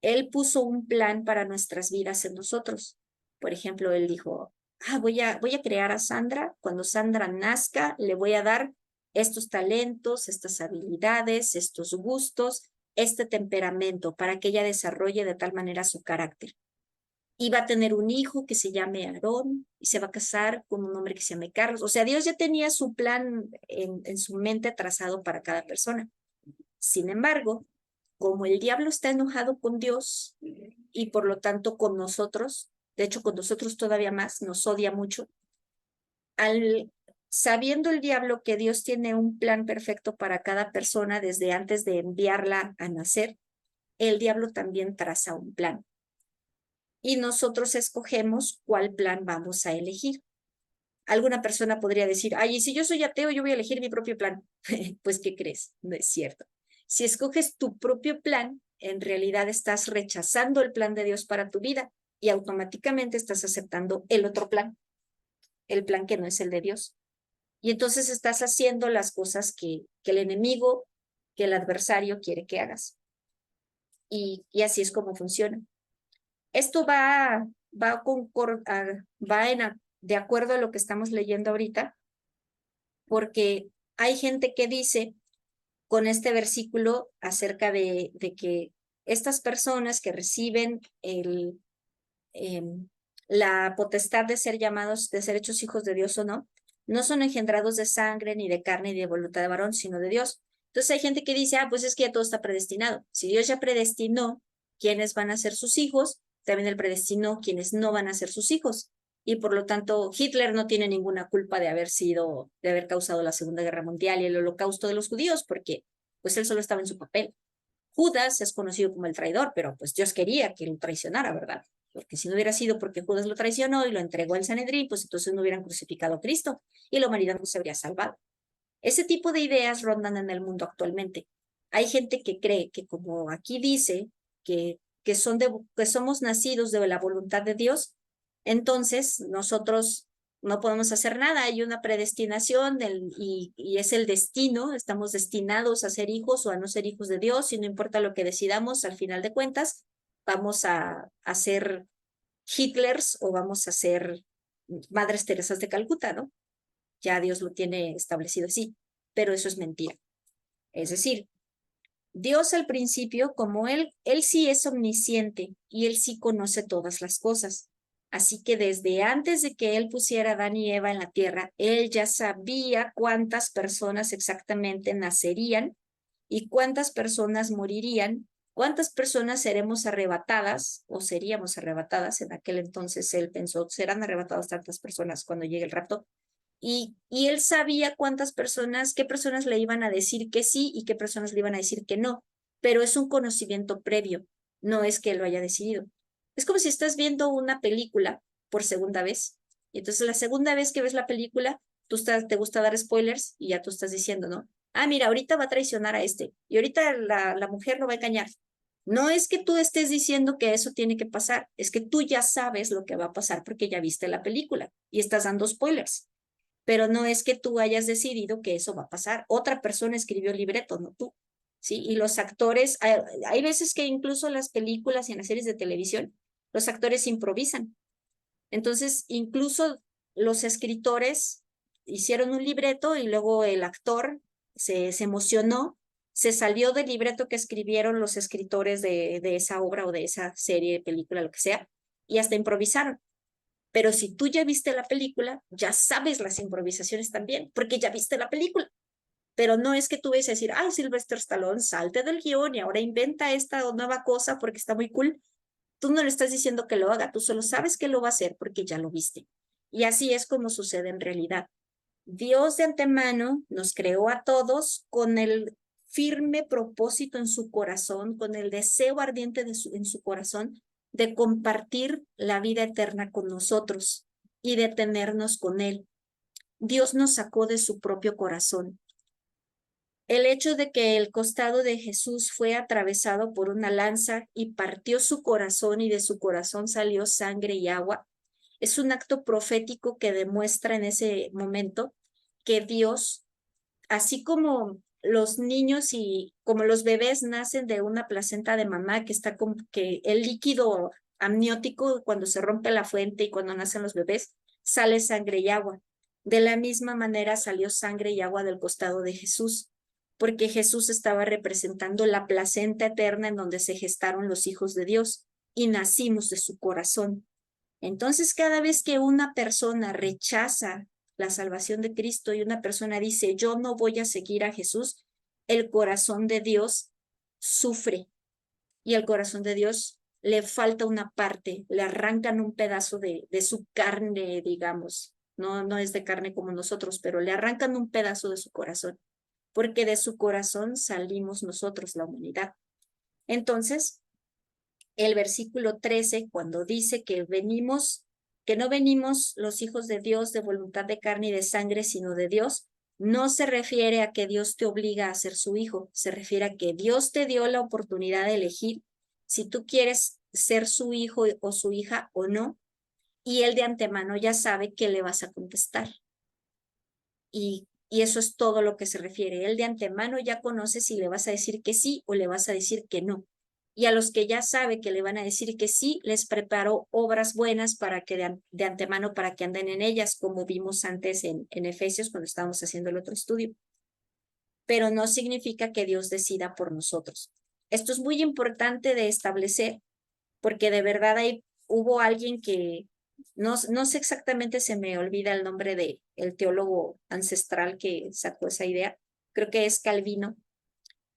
Speaker 1: Él puso un plan para nuestras vidas en nosotros. Por ejemplo, Él dijo, voy a crear a Sandra. Cuando Sandra nazca, le voy a dar estos talentos, estas habilidades, estos gustos, este temperamento para que ella desarrolle de tal manera su carácter. Y va a tener un hijo que se llame Aarón y se va a casar con un hombre que se llame Carlos. O sea, Dios ya tenía su plan en su mente trazado para cada persona. Sin embargo, como el diablo está enojado con Dios y por lo tanto con nosotros, de hecho con nosotros todavía más, nos odia mucho, sabiendo el diablo que Dios tiene un plan perfecto para cada persona desde antes de enviarla a nacer, el diablo también traza un plan. Y nosotros escogemos cuál plan vamos a elegir. Alguna persona podría decir, y si yo soy ateo, yo voy a elegir mi propio plan. Pues, ¿qué crees? No es cierto. Si escoges tu propio plan, en realidad estás rechazando el plan de Dios para tu vida y automáticamente estás aceptando el otro plan, el plan que no es el de Dios. Y entonces estás haciendo las cosas que el enemigo, que el adversario quiere que hagas. Y así es como funciona. Esto va de acuerdo a lo que estamos leyendo ahorita, porque hay gente que dice con este versículo acerca de que estas personas que reciben la potestad de ser llamados, de ser hechos hijos de Dios o no, no son engendrados de sangre, ni de carne, ni de voluntad de varón, sino de Dios. Entonces hay gente que dice, pues es que ya todo está predestinado. Si Dios ya predestinó quiénes van a ser sus hijos, también Él predestinó quiénes no van a ser sus hijos. Y por lo tanto, Hitler no tiene ninguna culpa de haber causado la Segunda Guerra Mundial y el holocausto de los judíos, porque pues él solo estaba en su papel. Judas es conocido como el traidor, pero pues Dios quería que lo traicionara, ¿verdad? Porque si no hubiera sido porque Judas lo traicionó y lo entregó al Sanedrín, pues entonces no hubieran crucificado a Cristo y la humanidad no se habría salvado. Ese tipo de ideas rondan en el mundo actualmente. Hay gente que cree que como aquí dice que somos nacidos de la voluntad de Dios, entonces nosotros no podemos hacer nada. Hay una predestinación y es el destino. Estamos destinados a ser hijos o a no ser hijos de Dios y no importa lo que decidamos, al final de cuentas, vamos a ser Hitlers o vamos a ser Madres Teresas de Calcuta, ¿no? Ya Dios lo tiene establecido así, pero eso es mentira. Es decir, Dios al principio, como él sí es omnisciente y él sí conoce todas las cosas. Así que desde antes de que él pusiera a Adán y Eva en la tierra, él ya sabía cuántas personas exactamente nacerían y cuántas personas morirían, cuántas personas seremos arrebatadas o seríamos arrebatadas. En aquel entonces él pensó, serán arrebatadas tantas personas cuando llegue el rapto. Y él sabía cuántas personas, qué personas le iban a decir que sí y qué personas le iban a decir que no, pero es un conocimiento previo, no es que él lo haya decidido. Es como si estás viendo una película por segunda vez, y entonces la segunda vez que ves la película, te gusta dar spoilers y ya tú estás diciendo, ¿no? Ah, mira, ahorita va a traicionar a este, y ahorita la mujer lo va a engañar. No es que tú estés diciendo que eso tiene que pasar, es que tú ya sabes lo que va a pasar porque ya viste la película y estás dando spoilers, pero no es que tú hayas decidido que eso va a pasar. Otra persona escribió el libreto, no tú. ¿Sí? Y los actores, hay veces que incluso en las películas y en las series de televisión, los actores improvisan. Entonces, incluso los escritores hicieron un libreto y luego el actor se emocionó, se salió del libreto que escribieron los escritores de esa obra o de esa serie, película, lo que sea, y hasta improvisaron. Pero si tú ya viste la película, ya sabes las improvisaciones también, porque ya viste la película. Pero no es que tú vayas a decir, ay, Sylvester Stallone, salte del guión y ahora inventa esta nueva cosa porque está muy cool. Tú no le estás diciendo que lo haga, tú solo sabes que lo va a hacer porque ya lo viste. Y así es como sucede en realidad. Dios de antemano nos creó a todos con el firme propósito en su corazón, con el deseo ardiente en su corazón de compartir la vida eterna con nosotros y de tenernos con Él. Dios nos sacó de su propio corazón. El hecho de que el costado de Jesús fue atravesado por una lanza y partió su corazón y de su corazón salió sangre y agua, es un acto profético que demuestra en ese momento que Dios, así como los niños y como los bebés nacen de una placenta de mamá que está con que el líquido amniótico cuando se rompe la fuente y cuando nacen los bebés sale sangre y agua. De la misma manera salió sangre y agua del costado de Jesús, porque Jesús estaba representando la placenta eterna en donde se gestaron los hijos de Dios y nacimos de su corazón. Entonces, cada vez que una persona rechaza la salvación de Cristo y una persona dice, yo no voy a seguir a Jesús, el corazón de Dios sufre y el corazón de Dios le falta una parte, le arrancan un pedazo de su carne, digamos. No es de carne como nosotros, pero le arrancan un pedazo de su corazón, porque de su corazón salimos nosotros, la humanidad. Entonces, el versículo 13, cuando dice que no venimos los hijos de Dios de voluntad de carne y de sangre, sino de Dios, no se refiere a que Dios te obliga a ser su hijo, se refiere a que Dios te dio la oportunidad de elegir si tú quieres ser su hijo o su hija o no, y él de antemano ya sabe qué le vas a contestar. Y eso es todo lo que se refiere. Él de antemano ya conoce si le vas a decir que sí o le vas a decir que no. Y a los que ya sabe que le van a decir que sí, les preparó obras buenas para que de antemano para que anden en ellas, como vimos antes en Efesios cuando estábamos haciendo el otro estudio. Pero no significa que Dios decida por nosotros. Esto es muy importante de establecer, porque de verdad hubo alguien que, no sé exactamente, se me olvida el nombre de el teólogo ancestral que sacó esa idea, creo que es Calvino,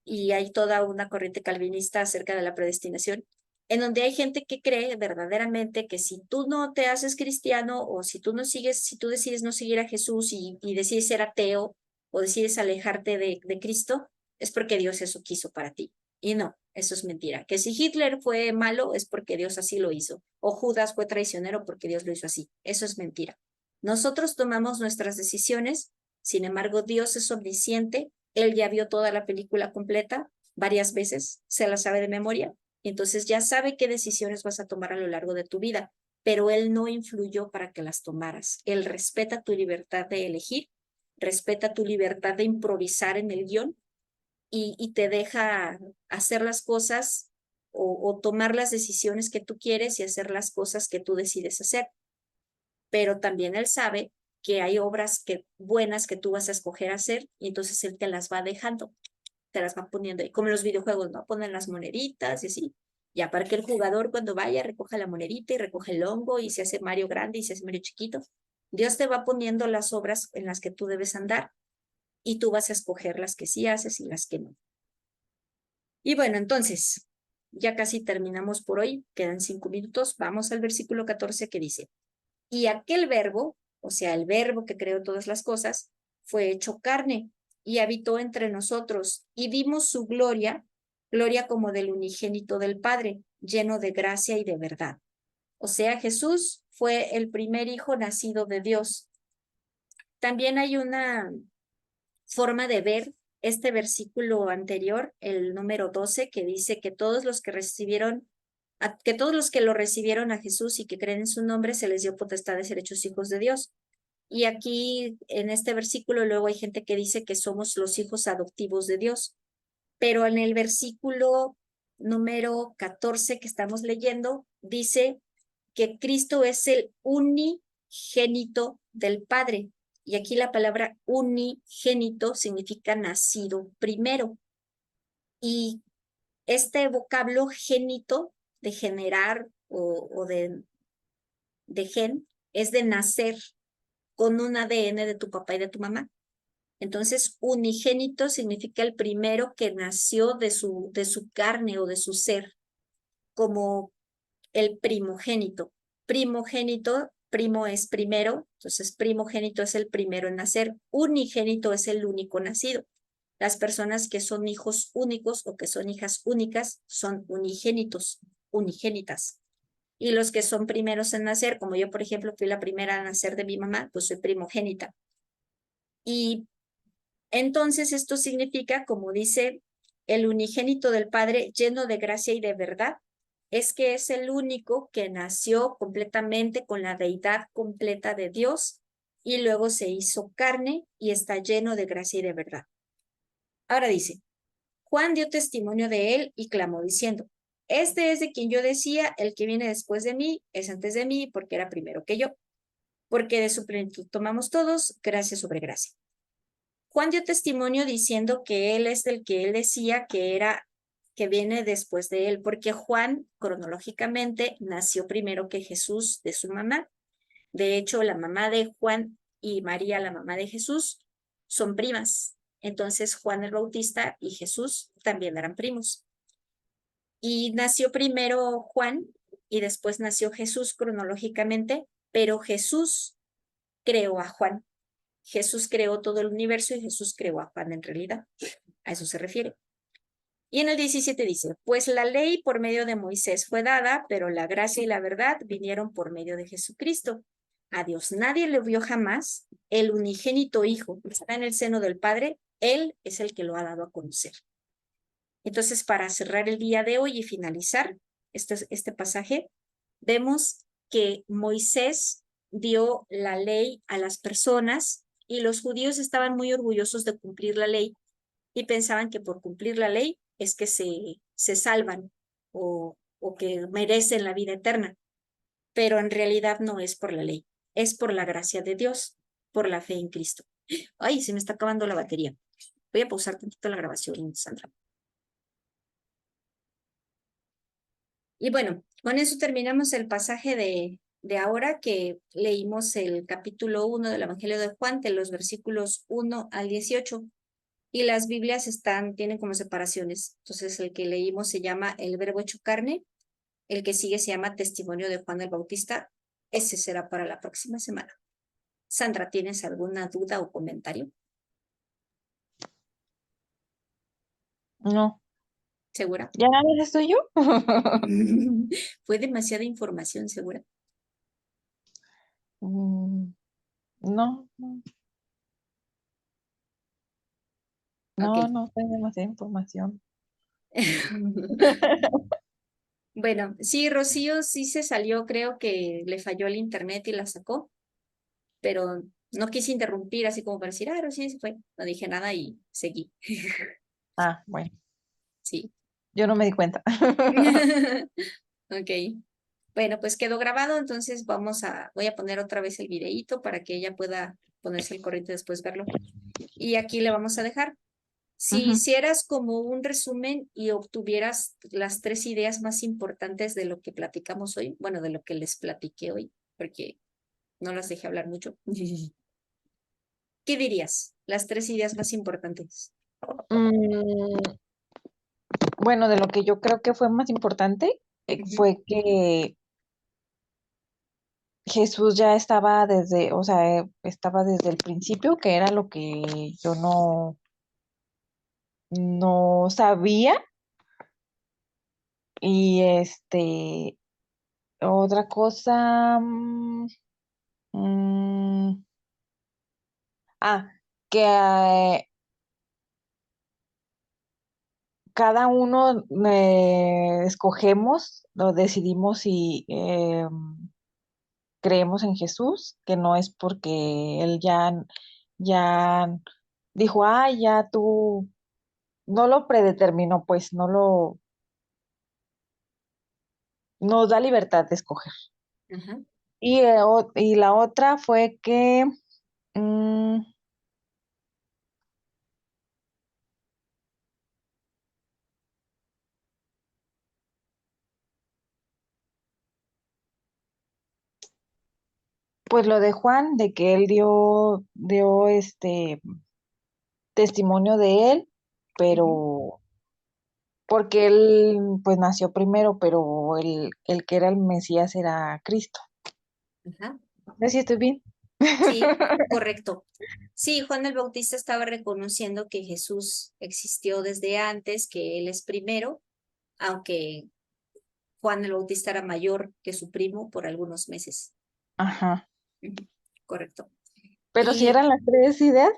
Speaker 1: y hay toda una corriente calvinista acerca de la predestinación, en donde hay gente que cree verdaderamente que si tú no te haces cristiano o si tú decides no seguir a Jesús y decides ser ateo o decides alejarte de Cristo, es porque Dios eso quiso para ti. Y no, eso es mentira. Que si Hitler fue malo es porque Dios así lo hizo. O Judas fue traicionero porque Dios lo hizo así. Eso es mentira. Nosotros tomamos nuestras decisiones, sin embargo, Dios es omnisciente. Él ya vio toda la película completa varias veces, se la sabe de memoria, entonces ya sabe qué decisiones vas a tomar a lo largo de tu vida, pero Él no influyó para que las tomaras. Él respeta tu libertad de elegir, respeta tu libertad de improvisar en el guión y te deja hacer las cosas o tomar las decisiones que tú quieres y hacer las cosas que tú decides hacer. Pero también Él sabe que hay obras buenas que tú vas a escoger hacer y entonces Él te las va dejando. te las va poniendo ahí, como en los videojuegos, ¿no? Ponen las moneditas y así. Ya para que el jugador cuando vaya recoja la monedita y recoge el hongo y se hace Mario grande y se hace Mario chiquito. Dios te va poniendo las obras en las que tú debes andar y tú vas a escoger las que sí haces y las que no. Y bueno, entonces, ya casi terminamos por hoy, quedan 5 minutos. Vamos al versículo 14 que dice, y aquel verbo, o sea, el verbo que creó todas las cosas, fue hecho carne y habitó entre nosotros y vimos su gloria, gloria como del unigénito del Padre, lleno de gracia y de verdad. O sea, Jesús fue el primer hijo nacido de Dios. También hay una forma de ver este versículo anterior, el número 12, que dice que todos los que recibieron, que todos los que lo recibieron a Jesús y que creen en su nombre, se les dio potestad de ser hechos hijos de Dios. Y aquí en este versículo luego hay gente que dice que somos los hijos adoptivos de Dios. Pero en el versículo número 14 que estamos leyendo, dice que Cristo es el unigénito del Padre. Y aquí la palabra unigénito significa nacido primero. Y este vocablo génito de generar o de gen es de nacer con un ADN de tu papá y de tu mamá. Entonces, unigénito significa el primero que nació de su carne o de su ser, como el primogénito. Primogénito, primo es primero, entonces primogénito es el primero en nacer. Unigénito es el único nacido. Las personas que son hijos únicos o que son hijas únicas son unigénitos, unigénitas. Y los que son primeros en nacer, como yo, por ejemplo, fui la primera a nacer de mi mamá, pues soy primogénita. Y entonces esto significa, como dice el unigénito del Padre, lleno de gracia y de verdad, es que es el único que nació completamente con la deidad completa de Dios y luego se hizo carne y está lleno de gracia y de verdad. Ahora dice, Juan dio testimonio de él y clamó diciendo, este es de quien yo decía, el que viene después de mí es antes de mí porque era primero que yo, porque de su plenitud tomamos todos gracia sobre gracia. Juan dio testimonio diciendo que él es el que él decía que era, que viene después de él, porque Juan cronológicamente nació primero que Jesús de su mamá. De hecho, la mamá de Juan y María, la mamá de Jesús, son primas. Entonces, Juan el Bautista y Jesús también eran primos. Y nació primero Juan y después nació Jesús cronológicamente, pero Jesús creó a Juan. Jesús creó todo el universo y Jesús creó a Juan en realidad. A eso se refiere. Y en el 17 dice, pues la ley por medio de Moisés fue dada, pero la gracia y la verdad vinieron por medio de Jesucristo. A Dios nadie le vio jamás. El unigénito Hijo que está en el seno del Padre, Él es el que lo ha dado a conocer. Entonces, para cerrar el día de hoy y finalizar este pasaje, vemos que Moisés dio la ley a las personas y los judíos estaban muy orgullosos de cumplir la ley y pensaban que por cumplir la ley es que se salvan o que merecen la vida eterna. Pero en realidad no es por la ley, es por la gracia de Dios, por la fe en Cristo. Ay, se me está acabando la batería. Voy a pausar tantito la grabación, Sandra. Y bueno, con eso terminamos el pasaje de ahora que leímos el capítulo 1 del Evangelio de Juan, de los versículos 1 al 18. Y las Biblias tienen como separaciones. Entonces, el que leímos se llama El Verbo hecho carne, el que sigue se llama Testimonio de Juan el Bautista. Ese será para la próxima semana. Sandra, ¿tienes alguna duda o comentario?
Speaker 2: No,
Speaker 1: ¿Segura?
Speaker 2: ¿ya nada más estoy yo?
Speaker 1: Fue demasiada información, ¿segura?
Speaker 2: No, no,
Speaker 1: Ok.
Speaker 2: no tengo demasiada información.
Speaker 1: Bueno, sí, Rocío sí se salió, creo que le falló el internet y la sacó, pero no quise interrumpir así como para decir, Rocío se fue. No dije nada y seguí.
Speaker 2: Ah, bueno,
Speaker 1: Sí.
Speaker 2: yo no me di cuenta.
Speaker 1: Ok. Bueno, pues quedó grabado, entonces voy a poner otra vez el videíto para que ella pueda ponerse al corriente y después verlo. Y aquí le vamos a dejar. Si hicieras como un resumen y obtuvieras las 3 ideas más importantes de lo que platicamos hoy, bueno, de lo que les platiqué hoy, porque no las dejé hablar mucho, ¿qué dirías? Las 3 ideas más importantes.
Speaker 2: Mm, bueno, de lo que yo creo que fue más importante fue que Jesús ya estaba desde, o sea, estaba desde el principio, que era lo que yo no sabía. Y otra cosa, mm, que cada uno escogemos, lo decidimos si creemos en Jesús, que no es porque Él ya dijo, ya tú, no lo predeterminó, pues nos da libertad de escoger.
Speaker 1: Ajá.
Speaker 2: Y la otra fue que, mm, pues lo de Juan, de que él dio testimonio de él, pero porque él pues nació primero, pero el que era el Mesías era Cristo.
Speaker 1: Ajá.
Speaker 2: No sé si estoy bien.
Speaker 1: Sí, correcto. Sí, Juan el Bautista estaba reconociendo que Jesús existió desde antes, que él es primero, aunque Juan el Bautista era mayor que su primo por algunos meses.
Speaker 2: Ajá.
Speaker 1: Correcto.
Speaker 2: Pero si
Speaker 1: Y
Speaker 2: eran las 3 ideas.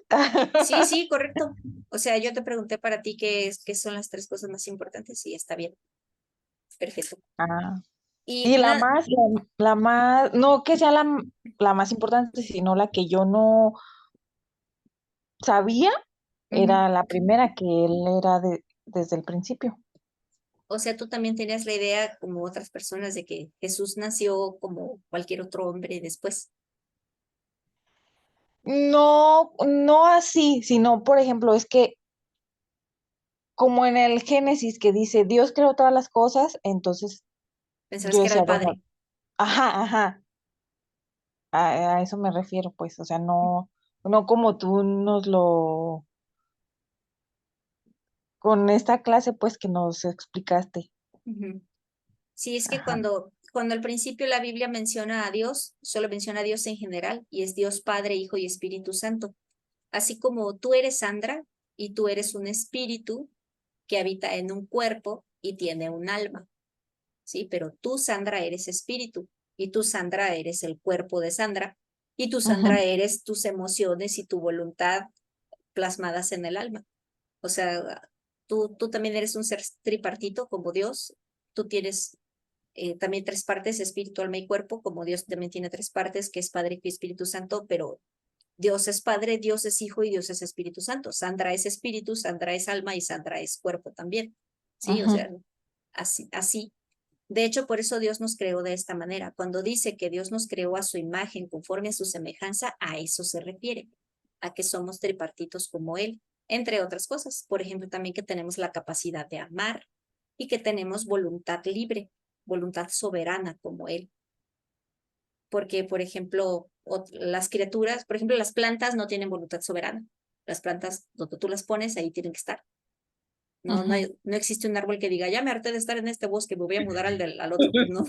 Speaker 1: sí, sí, correcto. O sea, yo te pregunté para ti qué son las 3 cosas más importantes y está bien. Perfecto.
Speaker 2: Ah.
Speaker 1: Y
Speaker 2: Y la más, no que sea la más importante, sino la que yo no sabía,
Speaker 1: ujú.
Speaker 2: era la primera, que él era desde el principio.
Speaker 1: O sea, tú también tenías la idea, como otras personas, de que Jesús nació como cualquier otro hombre después.
Speaker 2: No, no así, sino, por ejemplo, es que como en el Génesis que dice, Dios creó todas las cosas, entonces
Speaker 1: Pensabas
Speaker 2: yo
Speaker 1: que era
Speaker 2: decía,
Speaker 1: el
Speaker 2: bueno,
Speaker 1: padre.
Speaker 2: ajá, a eso me refiero, pues, o sea, no como tú con esta clase, pues, que nos explicaste.
Speaker 1: Ujú. Sí, es que
Speaker 2: Ajá,
Speaker 1: cuando al principio la Biblia menciona a Dios, solo menciona a Dios en general, y es Dios Padre, Hijo y Espíritu Santo. Así como tú eres Sandra y tú eres un espíritu que habita en un cuerpo y tiene un alma, ¿sí? Pero tú, Sandra, eres espíritu y tú, Sandra, eres el cuerpo de Sandra y tú,
Speaker 2: ajá,
Speaker 1: Sandra, eres tus emociones y tu voluntad plasmadas en el alma. O sea, tú también eres un ser tripartito como Dios, tú tienes también 3 partes, espíritu, alma y cuerpo, como Dios también tiene 3 partes, que es Padre, Hijo y Espíritu Santo, pero Dios es Padre, Dios es Hijo y Dios es Espíritu Santo. Sandra es espíritu, Sandra es alma y Sandra es cuerpo también. Sí, o
Speaker 2: ajá,
Speaker 1: sea, así. De hecho, por eso Dios nos creó de esta manera. Cuando dice que Dios nos creó a su imagen, conforme a su semejanza, a eso se refiere, a que somos tripartitos como Él, entre otras cosas. Por ejemplo, también que tenemos la capacidad de amar y que tenemos voluntad libre, voluntad soberana como Él. Porque, por ejemplo, las criaturas, por ejemplo, las plantas no tienen voluntad soberana. Las plantas, donde tú las pones, ahí tienen que estar.
Speaker 2: ajá,
Speaker 1: No existe un árbol que diga, ya me harté de estar en este bosque, me voy a mudar al otro. Pues no.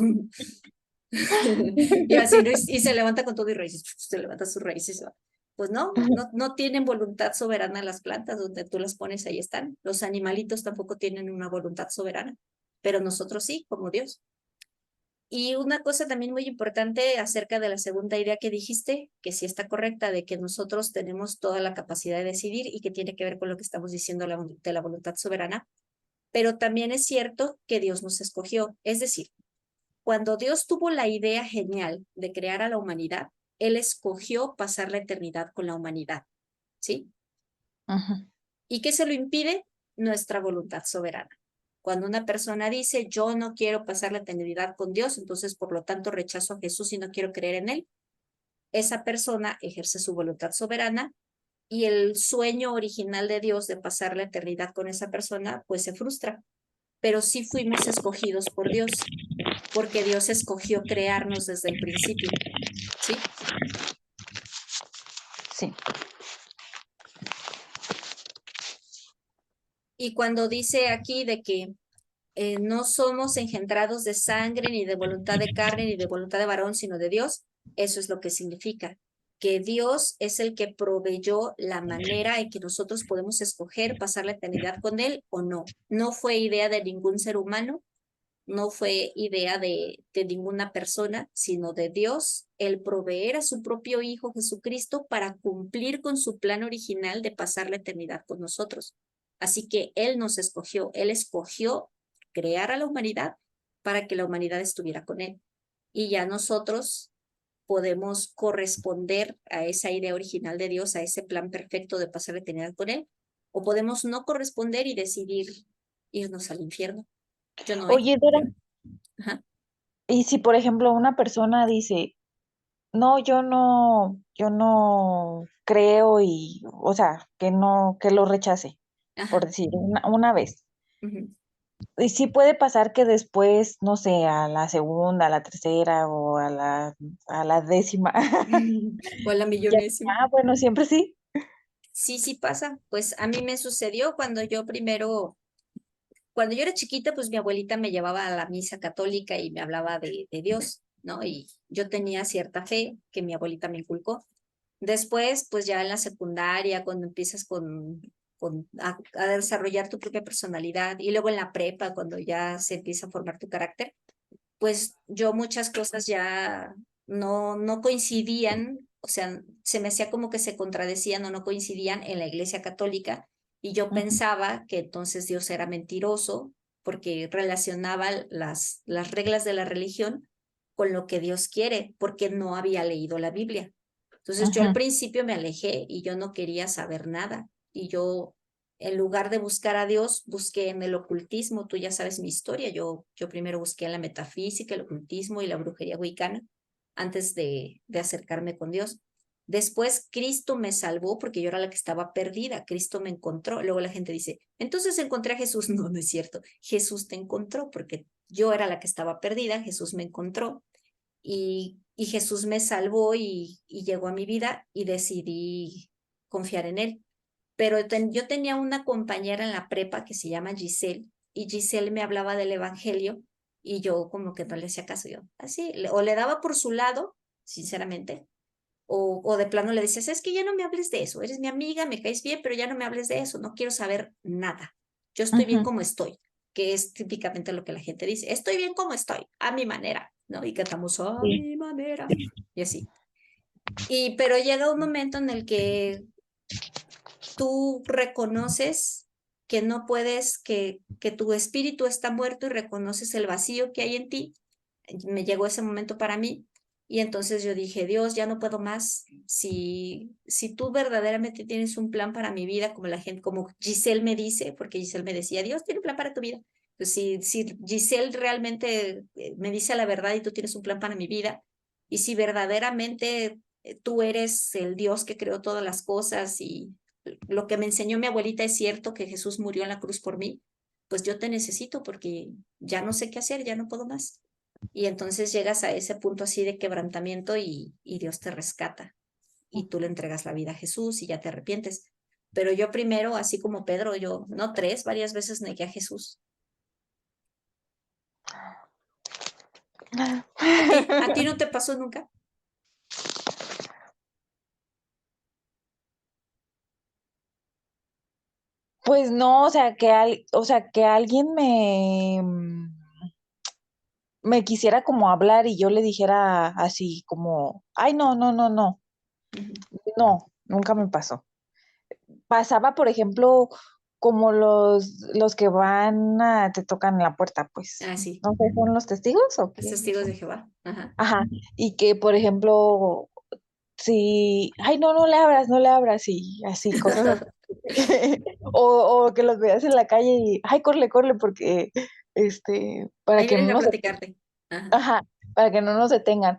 Speaker 1: Y así, ¿no? Y se levanta con todo y raíces, se levanta sus raíces. Pues no tienen voluntad soberana las plantas, donde tú las pones, ahí están. Los animalitos tampoco tienen una voluntad soberana, pero nosotros sí, como Dios. Y una cosa también muy importante acerca de la segunda idea que dijiste, que sí está correcta, de que nosotros tenemos toda la capacidad de decidir y que tiene que ver con lo que estamos diciendo de la voluntad soberana, pero también es cierto que Dios nos escogió. Es decir, cuando Dios tuvo la idea genial de crear a la humanidad, Él escogió pasar la eternidad con la humanidad, ¿sí?
Speaker 2: ajá,
Speaker 1: ¿Y qué se lo impide? Nuestra voluntad soberana. Cuando una persona dice, yo no quiero pasar la eternidad con Dios, entonces por lo tanto rechazo a Jesús y no quiero creer en Él, esa persona ejerce su voluntad soberana y el sueño original de Dios de pasar la eternidad con esa persona, pues se frustra. Pero sí fuimos escogidos por Dios, porque Dios escogió crearnos desde el principio, ¿sí?
Speaker 2: Sí.
Speaker 1: Y cuando dice aquí de que no somos engendrados de sangre, ni de voluntad de carne, ni de voluntad de varón, sino de Dios, eso es lo que significa, que Dios es el que proveyó la manera en que nosotros podemos escoger pasar la eternidad con Él o no. No fue idea de ningún ser humano, no fue idea de ninguna persona, sino de Dios, el proveer a su propio Hijo Jesucristo para cumplir con su plan original de pasar la eternidad con nosotros. Así que Él nos escogió, Él escogió crear a la humanidad para que la humanidad estuviera con Él. Y ya nosotros podemos corresponder a esa idea original de Dios, a ese plan perfecto de pasar la eternidad con Él, o podemos no corresponder y decidir irnos al infierno. Yo no,
Speaker 2: Oye, Dora,
Speaker 1: Ajá.
Speaker 2: y si por ejemplo una persona dice, no, yo no creo y, o sea, que no, que lo rechace, por
Speaker 1: Ajá.
Speaker 2: decir, una vez.
Speaker 1: Ujú.
Speaker 2: Y sí puede pasar que después, no sé, a la segunda, a la tercera o a la décima,
Speaker 1: O a la
Speaker 2: ya,
Speaker 1: millonésima.
Speaker 2: bueno, siempre sí.
Speaker 1: Sí, sí pasa. Pues a mí me sucedió cuando yo era chiquita, pues mi abuelita me llevaba a la misa católica y me hablaba de Dios, ¿no? Y yo tenía cierta fe que mi abuelita me inculcó. Después, pues ya en la secundaria, cuando empiezas a desarrollar tu propia personalidad y luego en la prepa, cuando ya se empieza a formar tu carácter, pues yo muchas cosas ya no coincidían, o sea, se me hacía como que se contradecían o no coincidían en la Iglesia Católica y yo
Speaker 2: Ujú,
Speaker 1: pensaba que entonces Dios era mentiroso porque relacionaba las reglas de la religión con lo que Dios quiere, porque no había leído la Biblia. Entonces yo al
Speaker 2: ujú,
Speaker 1: principio me alejé y yo no quería saber nada y yo en lugar de buscar a Dios, busqué en el ocultismo. Tú ya sabes mi historia. Yo primero busqué en la metafísica, el ocultismo y la brujería wicana antes de acercarme con Dios. Después Cristo me salvó porque yo era la que estaba perdida. Cristo me encontró. Luego la gente dice, entonces encontré a Jesús. No, no es cierto. Jesús te encontró porque yo era la que estaba perdida. Jesús me encontró y Jesús me salvó y llegó a mi vida y decidí confiar en él. Pero yo tenía una compañera en la prepa que se llama Giselle y Giselle me hablaba del evangelio y yo como que no le hacía caso yo. Así, o le daba por su lado, sinceramente, o de plano le decías, es que ya no me hables de eso, eres mi amiga, me caes bien, pero ya no me hables de eso, no quiero saber nada. Yo estoy bien
Speaker 2: ujú.
Speaker 1: como estoy, que es típicamente lo que la gente dice, estoy bien como estoy, a mi manera, ¿no? Y cantamos a
Speaker 2: Sí.
Speaker 1: mi manera y así. Pero llega un momento en el que tú reconoces que no puedes, que tu espíritu está muerto y reconoces el vacío que hay en ti. Me llegó ese momento para mí y entonces yo dije, Dios, ya no puedo más. Si tú verdaderamente tienes un plan para mi vida, como la gente, como Giselle me dice, porque Giselle me decía, Dios tiene un plan para tu vida. Pues si Giselle realmente me dice la verdad y tú tienes un plan para mi vida, y si verdaderamente tú eres el Dios que creó todas las cosas y lo que me enseñó mi abuelita es cierto, que Jesús murió en la cruz por mí, pues yo te necesito porque ya no sé qué hacer, ya no puedo más. Y entonces llegas a ese punto así de quebrantamiento y Dios te rescata y tú le entregas la vida a Jesús y ya te arrepientes. Pero yo primero, así como Pedro, yo, no tres, varias veces negué a Jesús. ¿A ti no te pasó nunca?
Speaker 2: Pues no, o sea, o sea, que alguien me quisiera como hablar y yo le dijera así como, ay, no, no, no, no,
Speaker 1: Ujú.
Speaker 2: no, nunca me pasó. Pasaba, por ejemplo, como los que te tocan la puerta, pues,
Speaker 1: Ah, sí,
Speaker 2: no sé, ¿son los testigos o
Speaker 1: los
Speaker 2: qué
Speaker 1: testigos
Speaker 2: son?
Speaker 1: de Jehová. Ajá.
Speaker 2: Ajá, y que, por ejemplo, si, ay, no, no le abras, no le abras, y así, cosas así. O que los veas en la calle y, ay, corre, corre, porque, para
Speaker 1: Ahí
Speaker 2: que no
Speaker 1: vienen a
Speaker 2: nos,
Speaker 1: platicarte. Ajá.
Speaker 2: ajá, para que no nos detengan.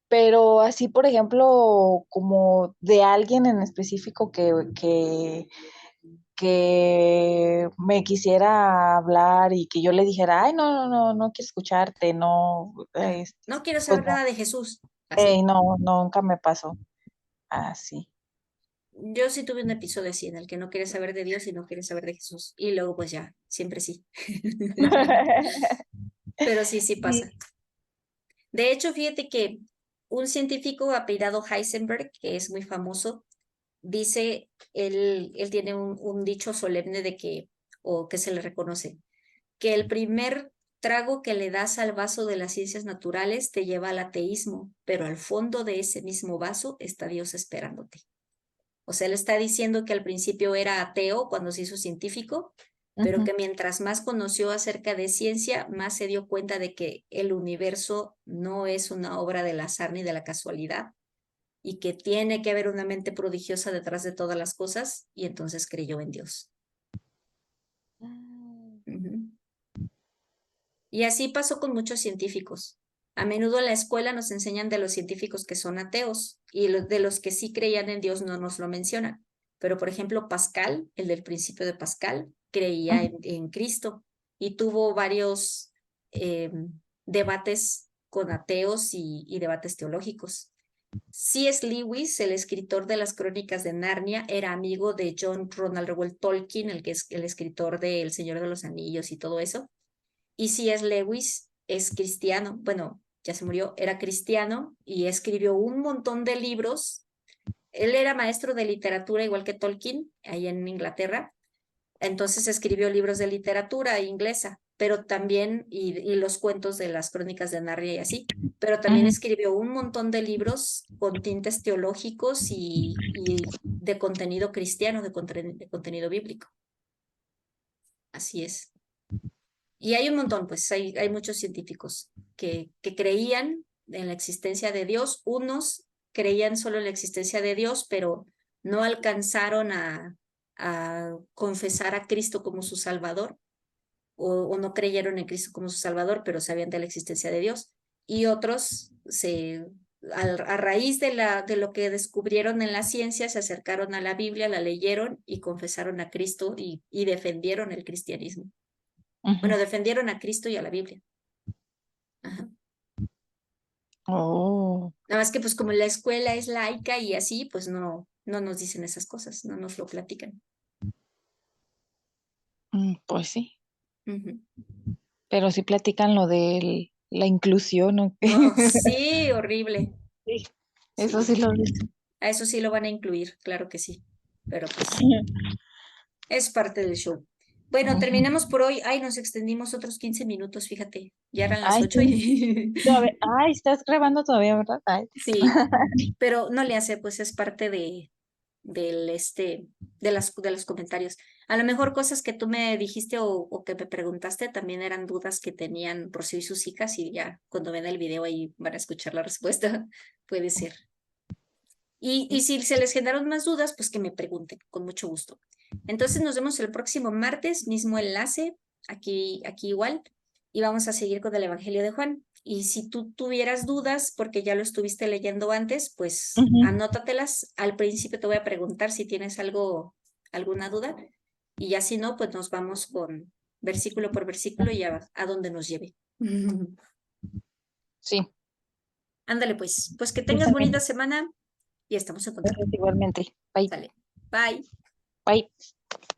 Speaker 2: pero así, por ejemplo, como de alguien en específico que me quisiera hablar y que yo le dijera, ay, no quiero escucharte, no,
Speaker 1: No quiero
Speaker 2: pues
Speaker 1: saber
Speaker 2: no,
Speaker 1: nada de Jesús. Así.
Speaker 2: no, nunca me pasó así.
Speaker 1: Yo sí tuve un episodio así en el que no quería saber de Dios y no quería saber de Jesús. Y luego pues ya, siempre sí. Pero sí, sí pasa.
Speaker 2: Sí.
Speaker 1: De hecho, fíjate que un científico apellidado Heisenberg, que es muy famoso, dice, él tiene un dicho solemne de que, o que se le reconoce, que el primer trago que le das al vaso de las ciencias naturales te lleva al ateísmo, pero al fondo de ese mismo vaso está Dios esperándote. O sea, él está diciendo que al principio era ateo cuando se hizo científico, pero
Speaker 2: Ujú.
Speaker 1: que mientras más conoció acerca de ciencia, más se dio cuenta de que el universo no es una obra del azar ni de la casualidad y que tiene que haber una mente prodigiosa detrás de todas las cosas, y entonces creyó en Dios. Ujú. Y así pasó con muchos científicos. A menudo en la escuela nos enseñan de los científicos que son ateos y de los que sí creían en Dios no nos lo mencionan. Pero, por ejemplo, Pascal, el del principio de Pascal, creía en Cristo y tuvo varios eh, debates con ateos y debates teológicos. C.S. Lewis, el escritor de las Crónicas de Narnia, era amigo de John Ronald Reuel Tolkien, el que es el escritor de El Señor de los Anillos y todo eso. Y C.S. Lewis es cristiano, bueno, ya se murió, era cristiano y escribió un montón de libros. Él era maestro de literatura igual que Tolkien, ahí en Inglaterra. Entonces escribió libros de literatura inglesa, pero también, y los cuentos de las Crónicas de Narnia y así, pero también
Speaker 2: Ujú.
Speaker 1: escribió un montón de libros con tintes teológicos y de contenido cristiano, de contenido bíblico. Así es. Y hay un montón, pues hay muchos científicos que creían en la existencia de Dios. Unos creían solo en la existencia de Dios, pero no alcanzaron a confesar a Cristo como su Salvador, o no creyeron en Cristo como su Salvador, pero sabían de la existencia de Dios. Y otros a raíz de lo que descubrieron en la ciencia, se acercaron a la Biblia, la leyeron y confesaron a Cristo y defendieron el cristianismo. Bueno,
Speaker 2: Ujú.
Speaker 1: defendieron a Cristo y a la Biblia. Ajá.
Speaker 2: Oh,
Speaker 1: Nada más que pues como la escuela es laica y así, pues no nos dicen esas cosas, no nos lo platican.
Speaker 2: pues sí,
Speaker 1: Ujú.
Speaker 2: pero sí platican lo de la inclusión, ¿no?
Speaker 1: Oh, sí, horrible.
Speaker 2: Sí, eso
Speaker 1: Sí,
Speaker 2: sí lo dicen.
Speaker 1: a eso sí lo van a incluir, claro que sí. Pero pues es parte del show. Bueno,
Speaker 2: Ujú.
Speaker 1: terminamos por hoy. Ay, nos extendimos otros 15 minutos, fíjate. Ya eran las
Speaker 2: Ay,
Speaker 1: 8
Speaker 2: sí,
Speaker 1: y
Speaker 2: ay, estás grabando todavía, ¿verdad? Ay.
Speaker 1: sí, pero no le hace, pues es parte del de los comentarios. A lo mejor cosas que tú me dijiste o que me preguntaste también eran dudas que tenían Rocío y sus hijas, y ya cuando ven el video ahí van a escuchar la respuesta. Puede ser. Y si se les generaron más dudas, pues que me pregunten, con mucho gusto. Entonces nos vemos el próximo martes, mismo enlace, aquí igual, y vamos a seguir con el Evangelio de Juan. Y si tú tuvieras dudas, porque ya lo estuviste leyendo antes, pues
Speaker 2: Ujú.
Speaker 1: anótatelas. Al principio te voy a preguntar si tienes alguna duda, y ya si no, pues nos vamos con versículo por versículo y a donde nos lleve.
Speaker 2: Sí,
Speaker 1: Ándale, pues que
Speaker 2: sí,
Speaker 1: tengas
Speaker 2: está
Speaker 1: bonita
Speaker 2: bien.
Speaker 1: semana y estamos en contacto.
Speaker 2: Gracias igualmente. Bye.
Speaker 1: Sale. Bye.
Speaker 2: Bye.